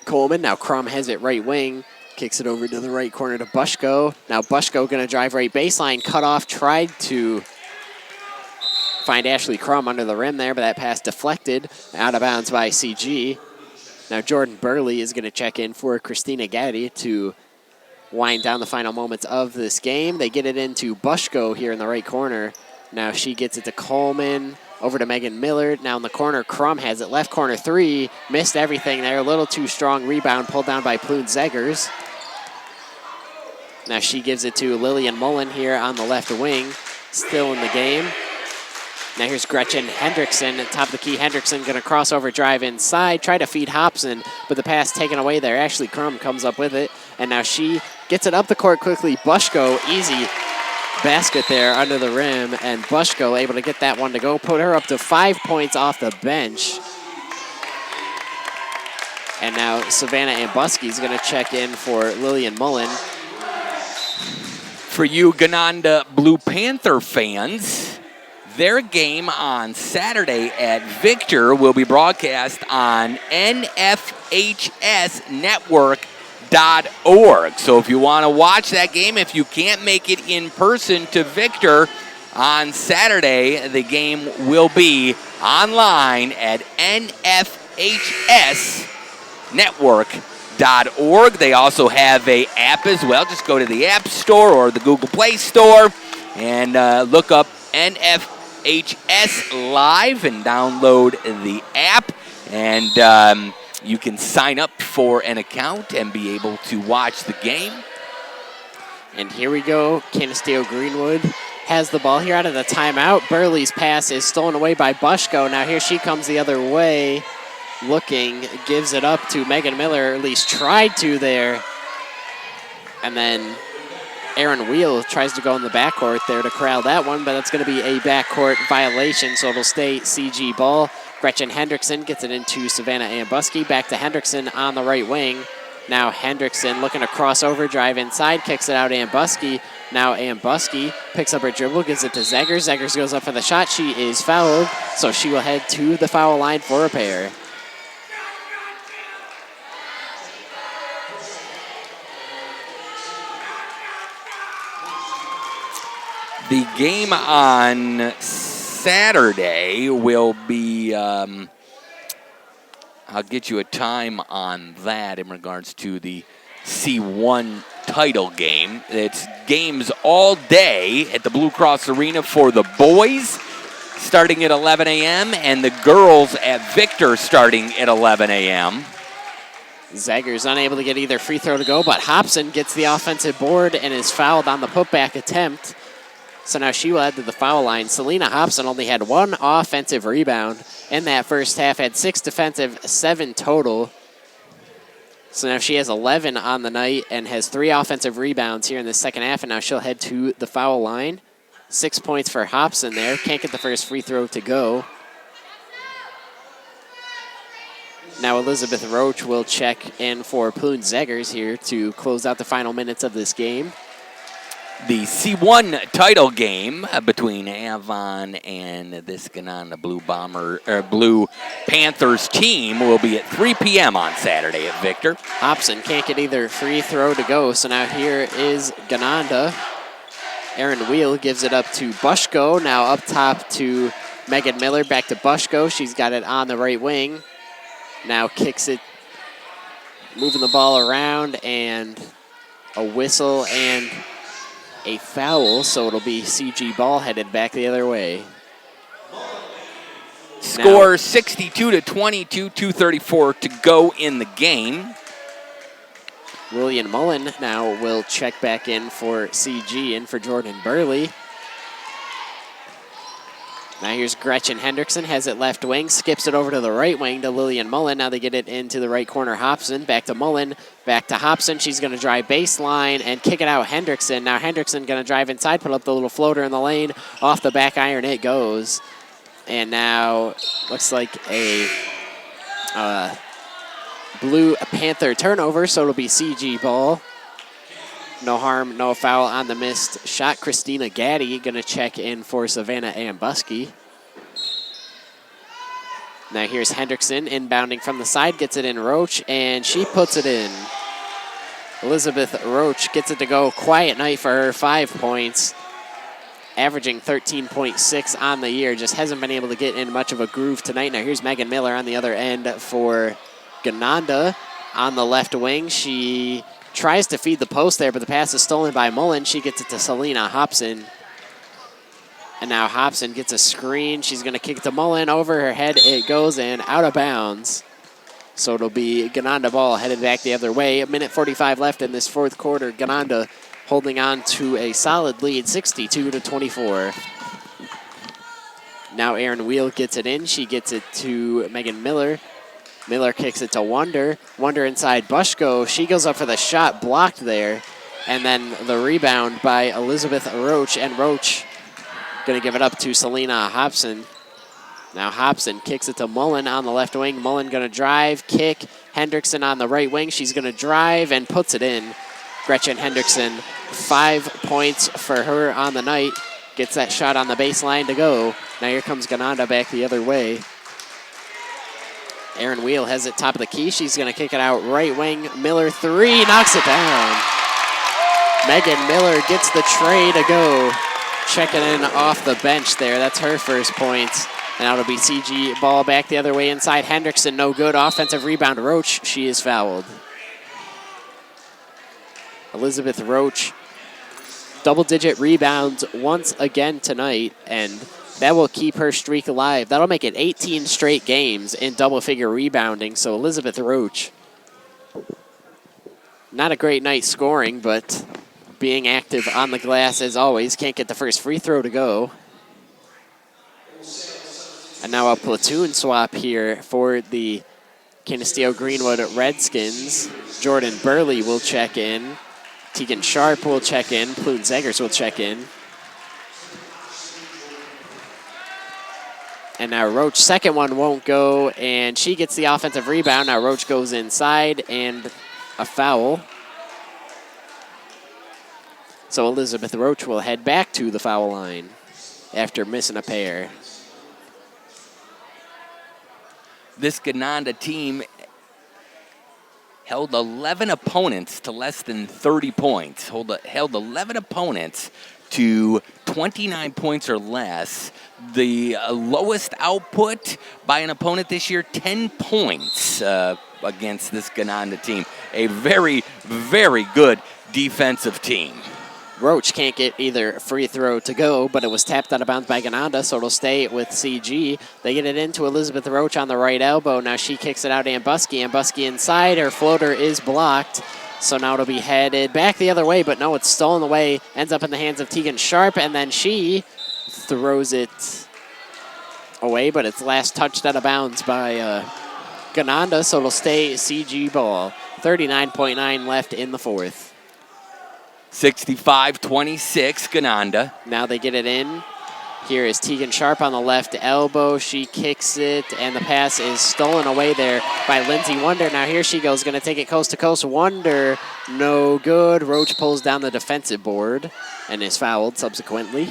B: Coleman. Now Crum has it right wing. Kicks it over to the right corner to Bushko. Now Bushko going to drive right baseline. Cut off. Tried to find Ashley Crum under the rim there, but that pass deflected. Out of bounds by CG. Now Jordan Burley is going to check in for Christina Gaddy to wind down the final moments of this game. They get it into Bushko here in the right corner. Now she gets it to Coleman. Over to Megan Miller. Now in the corner, Crum has it. Left corner 3. Missed everything there. A little too strong rebound pulled down by Clune Zeggers. Now she gives it to Lillian Mullen here on the left wing. Still in the game. Now here's Gretchen Hendrickson. At top of the key, Hendrickson going to crossover drive inside. Try to feed Hobson, but the pass taken away there. Ashley Crum comes up with it. And now she gets it up the court quickly. Bushko, easy. basket there under the rim, and Bushko able to get that one to go, put her up to 5 points off the bench. And now Savannah Ambuski is going to check in for Lillian Mullen.
A: For you Gananda Blue Panther fans, their game on Saturday at Victor will be broadcast on NFHSnetwork.org. So if you want to watch that game, if you can't make it in person to Victor on Saturday, the game will be online at NFHSnetwork.org. They also have an app as well. Just go to the App Store or the Google Play Store and look up NFHS Live and download the app. And you can sign up for an account and be able to watch the game.
B: And here we go. Canisteo-Greenwood has the ball here out of the timeout. Burley's pass is stolen away by Bushko. Now here she comes the other way. Looking, gives it up to Megan Miller, or at least tried to there. And then Aaron Wheel tries to go in the backcourt there to corral that one, but that's going to be a backcourt violation, so it'll stay CG ball. Gretchen Hendrickson gets it into Savannah Ambuski. Back to Hendrickson on the right wing. Now Hendrickson looking to cross over, drive inside, kicks it out Ambuski. Now Ambuski picks up her dribble, gives it to Zeggers. Zeggers goes up for the shot. She is fouled, so she will head to the foul line for a pair.
A: The game on Saturday will be, I'll get you a time on that in regards to the C1 title game. It's games all day at the Blue Cross Arena for the boys starting at 11 a.m. and the girls at Victor starting at 11 a.m.
B: Zaggers unable to get either free throw to go, but Hobson gets the offensive board and is fouled on the putback attempt. So now she will head to the foul line. Selena Hobson only had 1 offensive rebound in that first half, had 6 defensive, 7 total. So now she has 11 on the night and has 3 offensive rebounds here in the second half, and now she'll head to the foul line. 6 points for Hobson there. Can't get the first free throw to go. Now Elizabeth Roach will check in for Poon Zeggers here to close out the final minutes of this game.
A: The C1 title game between Avon and this Gananda Blue Panthers team will be at 3 p.m. on Saturday at Victor.
B: Hobson can't get either free throw to go, so now here is Gananda. Aaron Wheel gives it up to Bushko. Now up top to Megan Miller, back to Bushko. She's got it on the right wing. Now kicks it, moving the ball around, and a whistle and a foul, so it'll be CG ball headed back the other way.
A: Score 62-22, 2:34 to go in the game.
B: Lillian Mullen now will check back in for CG and for Jordan Burley. Now here's Gretchen Hendrickson, has it left wing, skips it over to the right wing to Lillian Mullen. Now they get it into the right corner, Hobson. Back to Mullen, back to Hobson. She's going to drive baseline and kick it out Hendrickson. Now Hendrickson going to drive inside, put up the little floater in the lane. Off the back iron it goes. And now looks like a Blue Panther turnover, so it'll be CG ball. No harm, no foul on the missed shot. Christina Gaddy going to check in for Savannah Ambuski. Now here's Hendrickson inbounding from the side, gets it in Roach, and she puts it in. Elizabeth Roach gets it to go. Quiet night for her, 5 points. Averaging 13.6 on the year. Just hasn't been able to get in much of a groove tonight. Now here's Megan Miller on the other end for Gananda on the left wing. She tries to feed the post there, but the pass is stolen by Mullen. She gets it to Selena Hobson. And now Hobson gets a screen. She's going to kick it to Mullen. Over her head it goes and out of bounds. So it'll be Gananda ball headed back the other way. 1:45 left in this fourth quarter. Gananda holding on to a solid lead, 62-24. Now Erin Wheel gets it in. She gets it to Megan Miller. Miller kicks it to Wonder. Wonder inside Bushko. She goes up for the shot, blocked there. And then the rebound by Elizabeth Roach, and Roach going to give it up to Selena Hobson. Now Hobson kicks it to Mullen on the left wing. Mullen going to drive, kick. Hendrickson on the right wing. She's going to drive and puts it in. Gretchen Hendrickson, 5 points for her on the night. Gets that shot on the baseline to go. Now here comes Gananda back the other way. Erin Wheel has it top of the key. She's going to kick it out right wing. Miller, 3, knocks it down. Megan Miller gets the tray to go. Checking in off the bench there. That's her first points. And now it'll be CG ball back the other way inside. Hendrickson, no good. Offensive rebound, Roach. She is fouled. Elizabeth Roach, double-digit rebounds once again tonight, and that will keep her streak alive. That'll make it 18 straight games in double-figure rebounding. So Elizabeth Roach, not a great night scoring, but being active on the glass as always. Can't get the first free throw to go. And now a platoon swap here for the Canisteo-Greenwood Redskins. Jordan Burley will check in. Tegan Sharp will check in. Plune Zeggers will check in. And now Roach, second one won't go, and she gets the offensive rebound. Now Roach goes inside, and a foul. So Elizabeth Roach will head back to the foul line after missing a pair.
A: This Gananda team held 11 opponents to less than 30 points. Held 11 opponents to 29 points or less. The lowest output by an opponent this year, 10 points against this Gananda team. A very, very good defensive team.
B: Roach can't get either free throw to go, but it was tapped out of bounds by Gananda, so it'll stay with CG. They get it into Elizabeth Roach on the right elbow. Now she kicks it out to Ambuski. Ambuski inside. Her floater is blocked. So now it'll be headed back the other way, but no, it's stolen away. Ends up in the hands of Tegan Sharp, and then she throws it away, but it's last touched out of bounds by Gananda, so it'll stay CG ball. 39.9 left in the fourth.
A: 65-26, Gananda.
B: Now they get it in. Here is Tegan Sharp on the left elbow. She kicks it, and the pass is stolen away there by Lindsay Wonder. Now here she goes, going to take it coast to coast. Wonder, no good. Roach pulls down the defensive board and is fouled subsequently.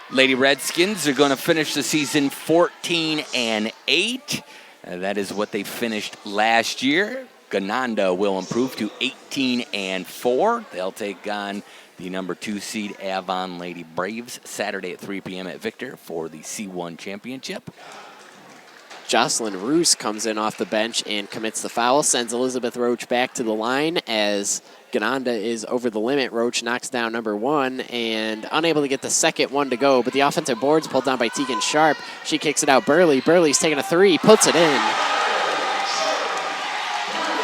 A: Lady Redskins are going to finish the season 14-8. That is what they finished last year. Gananda will improve to 18-4. They'll take on the number 2 seed Avon Lady Braves Saturday at 3 p.m. at Victor for the C1 championship.
B: Jocelyn Roos comes in off the bench and commits the foul, sends Elizabeth Roach back to the line as Gananda is over the limit. Roach knocks down number 1 and unable to get the second one to go, but the offensive board's pulled down by Tegan Sharp. She kicks it out. Burley's taking a 3, puts it in.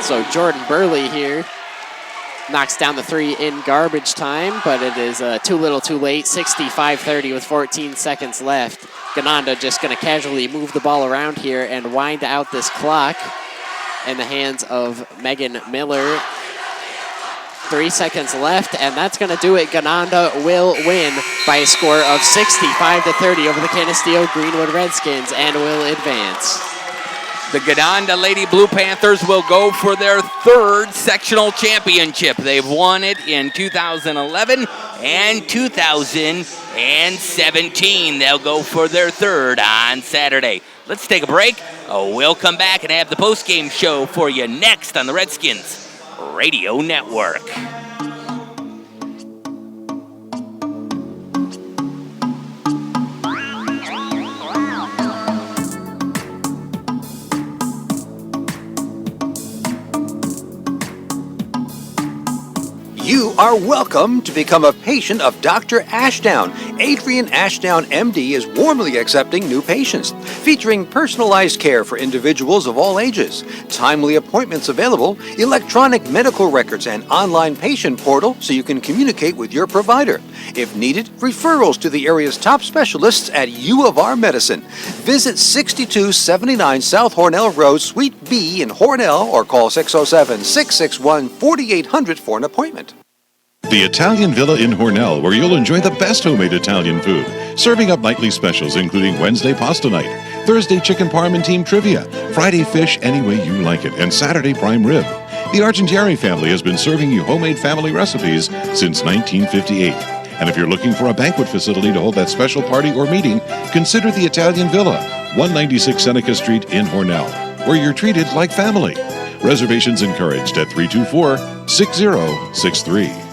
B: So Jordan Burley here knocks down the 3 in garbage time, but it is too little too late. 65-30 with 14 seconds left. Gananda just going to casually move the ball around here and wind out this clock in the hands of Megan Miller. 3 seconds left, and that's going to do it. Gananda will win by a score of 65-30 over the Canisteo-Greenwood Redskins and will advance.
A: The Gananda Lady Blue Panthers will go for their 3rd sectional championship. They've won it in 2011 and 2017. They'll go for their 3rd on Saturday. Let's take a break. We'll come back and have the postgame show for you next on the Redskins Radio Network.
G: You
N: are welcome to become a patient of Dr. Ashdown. Adrian Ashdown, MD, is warmly accepting new patients, featuring personalized care for individuals of all ages, timely appointments available, electronic medical records, and online patient portal so you can communicate with your provider. If needed, referrals to the area's top specialists at U of R Medicine. Visit 6279 South Hornell Road, Suite B in Hornell, or call 607-661-4800 for an appointment.
O: The Italian Villa in Hornell, where you'll enjoy the best homemade Italian food. Serving up nightly specials, including Wednesday pasta night, Thursday chicken parm and team trivia, Friday fish any way you like it, and Saturday prime rib. The Argentieri family has been serving you homemade family recipes since 1958. And if you're looking for a banquet facility to hold that special party or meeting, consider the Italian Villa, 196 Seneca Street in Hornell, where you're treated like family. Reservations encouraged at 324-6063.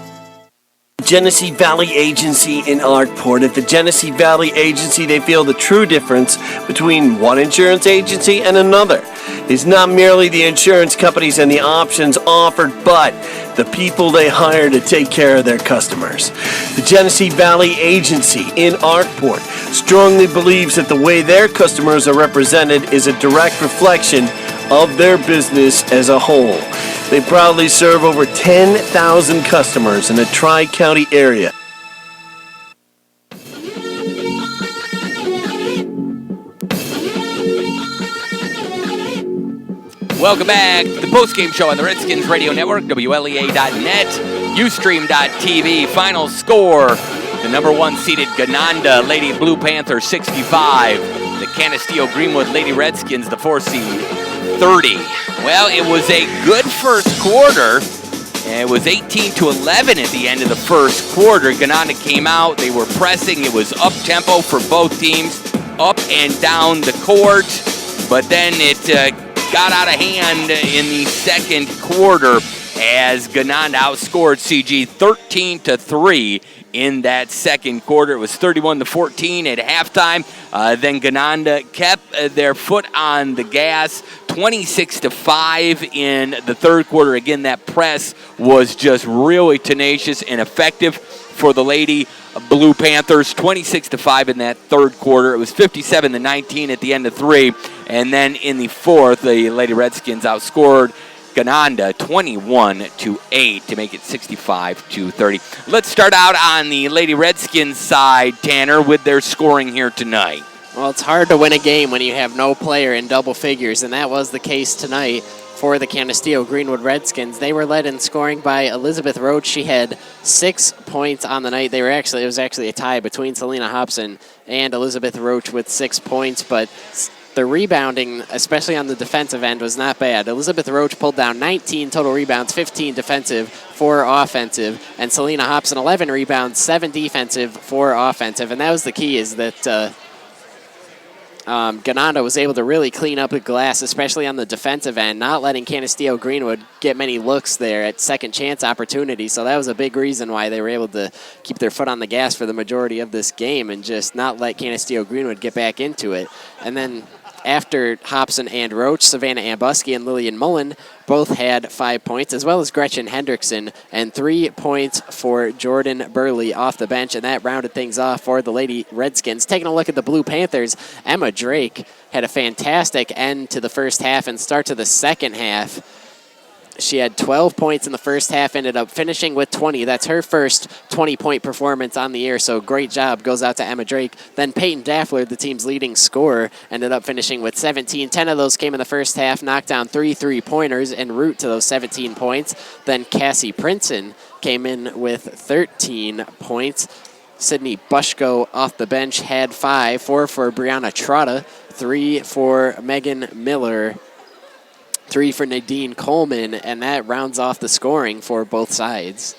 J: Genesee Valley Agency in Arkport. At the Genesee Valley Agency, they feel the true difference between one insurance agency and another is not merely the insurance companies and the options offered, but the people they hire to take care of their customers. The Genesee Valley Agency in Arkport strongly believes that the way their customers are represented is a direct reflection of their business as a whole. They proudly serve over 10,000 customers in the Tri-County area.
A: Welcome back to the postgame show on the Redskins Radio Network, WLEA.net, Ustream.tv. Final score, the number 1 seeded Gananda Lady Blue Panthers 65. The Canisteo-Greenwood Lady Redskins, the 4 seed, 30. Well, it was a good first quarter. It was 18-11 at the end of the first quarter. Gananda came out. They were pressing. It was up-tempo for both teams, up and down the court. But then it got out of hand in the second quarter as Gananda outscored CG 13-3 in that second quarter. It was 31-14 at halftime. Then Gananda kept their foot on the gas, 26-5 in the third quarter. Again, that press was just really tenacious and effective for the Lady Blue Panthers, 26-5 in that third quarter. It was 57-19 at the end of 3. And then in the fourth, the Lady Redskins outscored Gananda 21-8 to make it 65-30. Let's start out on the Lady Redskins side, Tanner, with their scoring here tonight.
B: Well, it's hard to win a game when you have no player in double figures, and that was the case tonight for the Canisteo-Greenwood Redskins. They were led in scoring by Elizabeth Roach. She had 6 points on the night. It was actually a tie between Selena Hobson and Elizabeth Roach with 6 points, but the rebounding, especially on the defensive end, was not bad. Elizabeth Roach pulled down 19 total rebounds, 15 defensive, 4 offensive, and Selena Hobson 11 rebounds, 7 defensive, 4 offensive. And that was the key, is that Gananda was able to really clean up the glass, especially on the defensive end, not letting Canisteo-Greenwood get many looks there at second chance opportunities. So that was a big reason why they were able to keep their foot on the gas for the majority of this game and just not let Canisteo-Greenwood get back into it. And then after Hobson and Roach, Savannah Ambuski and Lillian Mullen both had 5 points, as well as Gretchen Hendrickson, and 3 points for Jordan Burley off the bench, and that rounded things off for the Lady Redskins. Taking a look at the Blue Panthers, Emma Drake had a fantastic end to the first half and start to the second half. She had 12 points in the first half, ended up finishing with 20. That's her first 20-point performance on the year, so great job goes out to Emma Drake. Then Peyton Daffler, the team's leading scorer, ended up finishing with 17. 10 of those came in the first half, knocked down 3 3-pointers en route to those 17 points. Then Cassie Princeton came in with 13 points. Sydney Bushko off the bench had 5, 4 for Brianna Trotta, 3 for Megan Miller, 3 for Nadine Coleman, and that rounds off the scoring for both sides.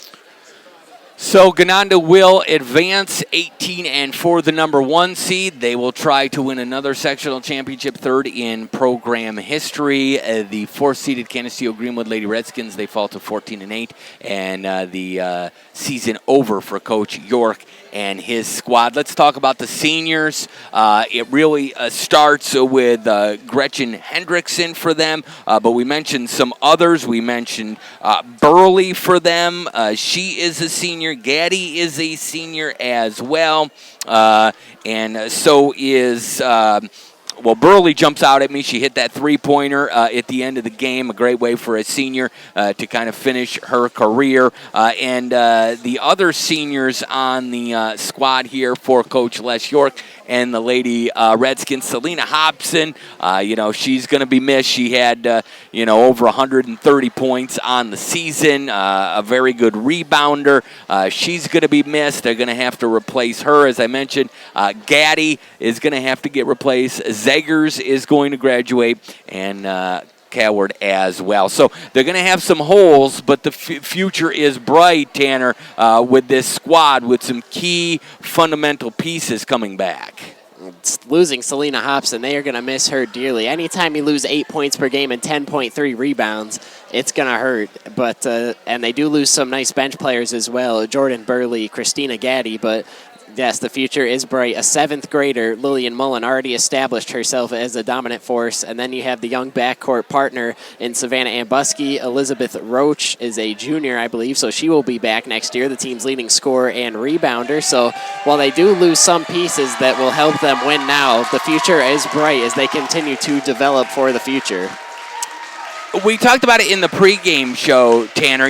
A: So Gananda will advance 18 and for the number 1 seed. They will try to win another sectional championship, third in program history. The 4th-seeded Canisteo-Greenwood Lady Redskins, they fall to 14 and 8, and the season over for Coach York and his squad. Let's talk about the seniors. It really starts with Gretchen Hendrickson for them, but we mentioned some others. We mentioned Burley for them. She is a senior. Gaddy is a senior as well, and so is... Well, Burley jumps out at me. She hit that three-pointer at the end of the game, a great way for a senior to kind of finish her career. And the other seniors on the squad here for Coach Les York and the Lady Redskins, Selena Hobson, she's going to be missed. She had, over 130 points on the season, a very good rebounder. She's going to be missed. They're going to have to replace her. As I mentioned, Gaddy is going to have to get replaced. Zegers is going to graduate, and Coward as well. So they're going to have some holes, but the future is bright, Tanner, with this squad with some key fundamental pieces coming back.
B: Losing Selena Hobson, they are going to miss her dearly. Anytime you lose 8 points per game and 10.3 rebounds, it's going to hurt. But and they do lose some nice bench players as well, Jordan Burley, Christina Gaddy, but yes, the future is bright. A 7th grader, Lillian Mullen, already established herself as a dominant force. And then you have the young backcourt partner in Savannah Ambuski. Elizabeth Roach is a junior, I believe, so she will be back next year, the team's leading scorer and rebounder. So while they do lose some pieces that will help them win now, the future is bright as they continue to develop for the future.
A: We talked about it in the pregame show, Tanner.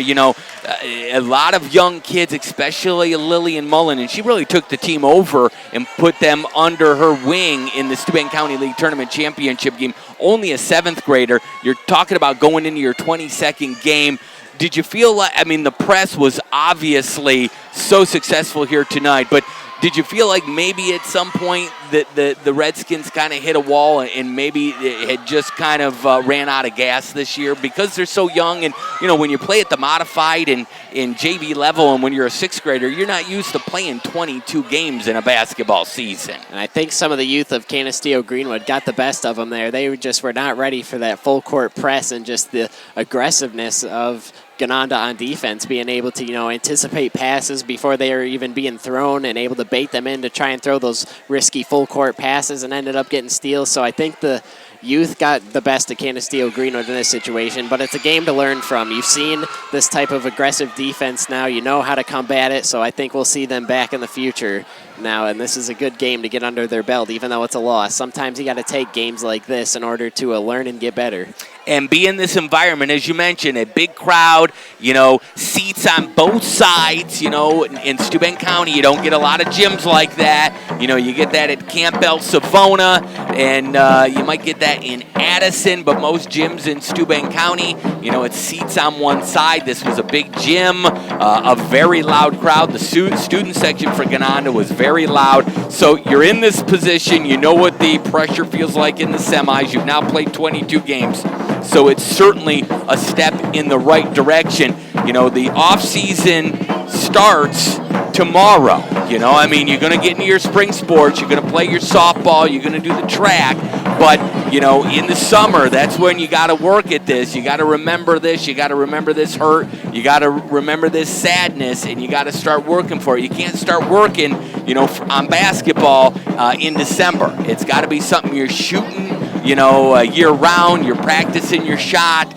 A: A lot of young kids, especially Lillian Mullen, and she really took the team over and put them under her wing in the Steuben County League Tournament Championship game. Only a 7th grader. You're talking about going into your 22nd game. Did you feel like, the press was obviously so successful here tonight, but did you feel like maybe at some point that the Redskins kind of hit a wall and maybe it had just kind of ran out of gas this year because they're so young? And, when you play at the modified and in JV level and when you're a 6th grader, you're not used to playing 22 games in a basketball season.
B: And I think some of the youth of Canisteo-Greenwood got the best of them there. They just were not ready for that full court press and just the aggressiveness of Gananda on defense, being able to, anticipate passes before they are even being thrown and able to bait them in to try and throw those risky full court passes and ended up getting steals. So I think the youth got the best of Canisteo-Greenwood in this situation, but it's a game to learn from. You've seen this type of aggressive defense now. You know how to combat it, so I think we'll see them back in the future now, and this is a good game to get under their belt, even though it's a loss. Sometimes you got to take games like this in order to learn and get better.
A: And be in this environment, as you mentioned, a big crowd, seats on both sides, in Steuben County, you don't get a lot of gyms like that. You get that at Campbell Savona, and you might get that in Addison, but most gyms in Steuben County, it's seats on one side. This was a big gym, a very loud crowd. The student section for Gananda was very loud. So you're in this position. You know what the pressure feels like in the semis. You've now played 22 games. So it's certainly a step in the right direction. The off-season starts tomorrow. You're going to get into your spring sports. You're going to play your softball. You're going to do the track. But, in the summer, that's when you got to work at this. You got to remember this. You got to remember this hurt. You got to remember this sadness, and you got to start working for it. You can't start working, on basketball in December. It's got to be something you're shooting, year-round. You're practicing your shot,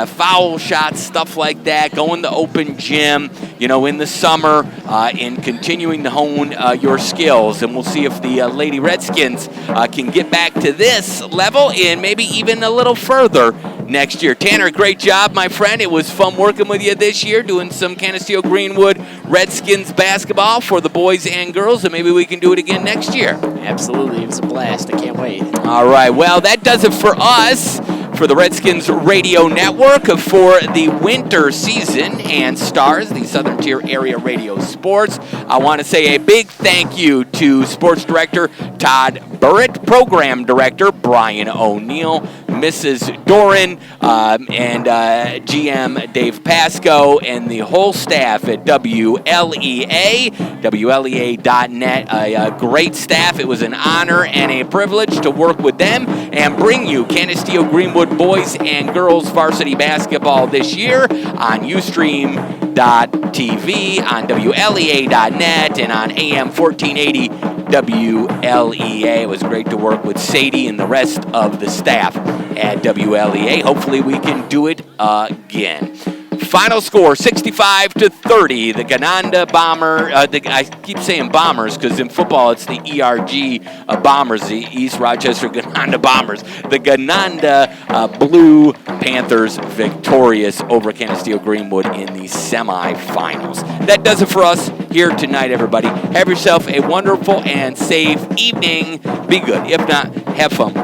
A: foul shots, stuff like that, going to open gym, in the summer, and continuing to hone your skills. And we'll see if the Lady Redskins can get back to this level and maybe even a little further next year. Tanner, great job, my friend. It was fun working with you this year, doing some Canisteo-Greenwood Redskins basketball for the boys and girls, and maybe we can do it again next year.
B: Absolutely. It was a blast. I can't wait.
A: All right. Well, that does it for us, for the Redskins Radio Network, for the winter season and Stars, the Southern Tier Area Radio Sports. I want to say a big thank you to Sports Director Todd Burritt, Program Director Brian O'Neill, Mrs. Doran, and GM Dave Pasco, and the whole staff at WLEA.net. A great staff. It was an honor and a privilege to work with them and bring you Canisteo-Greenwood boys and girls varsity basketball this year on Ustream.tv, on WLEA.net, and on AM 1480 WLEA. It was great to work with Sadie and the rest of the staff at WLEA. Hopefully we can do it again. Final score, 65-30. The Gananda I keep saying Bombers because in football it's the ERG Bombers, the East Rochester Gananda Bombers. The Gananda Blue Panthers victorious over Canisteo-Greenwood in the semifinals. That does it for us here tonight, everybody. Have yourself a wonderful and safe evening. Be good. If not, have fun.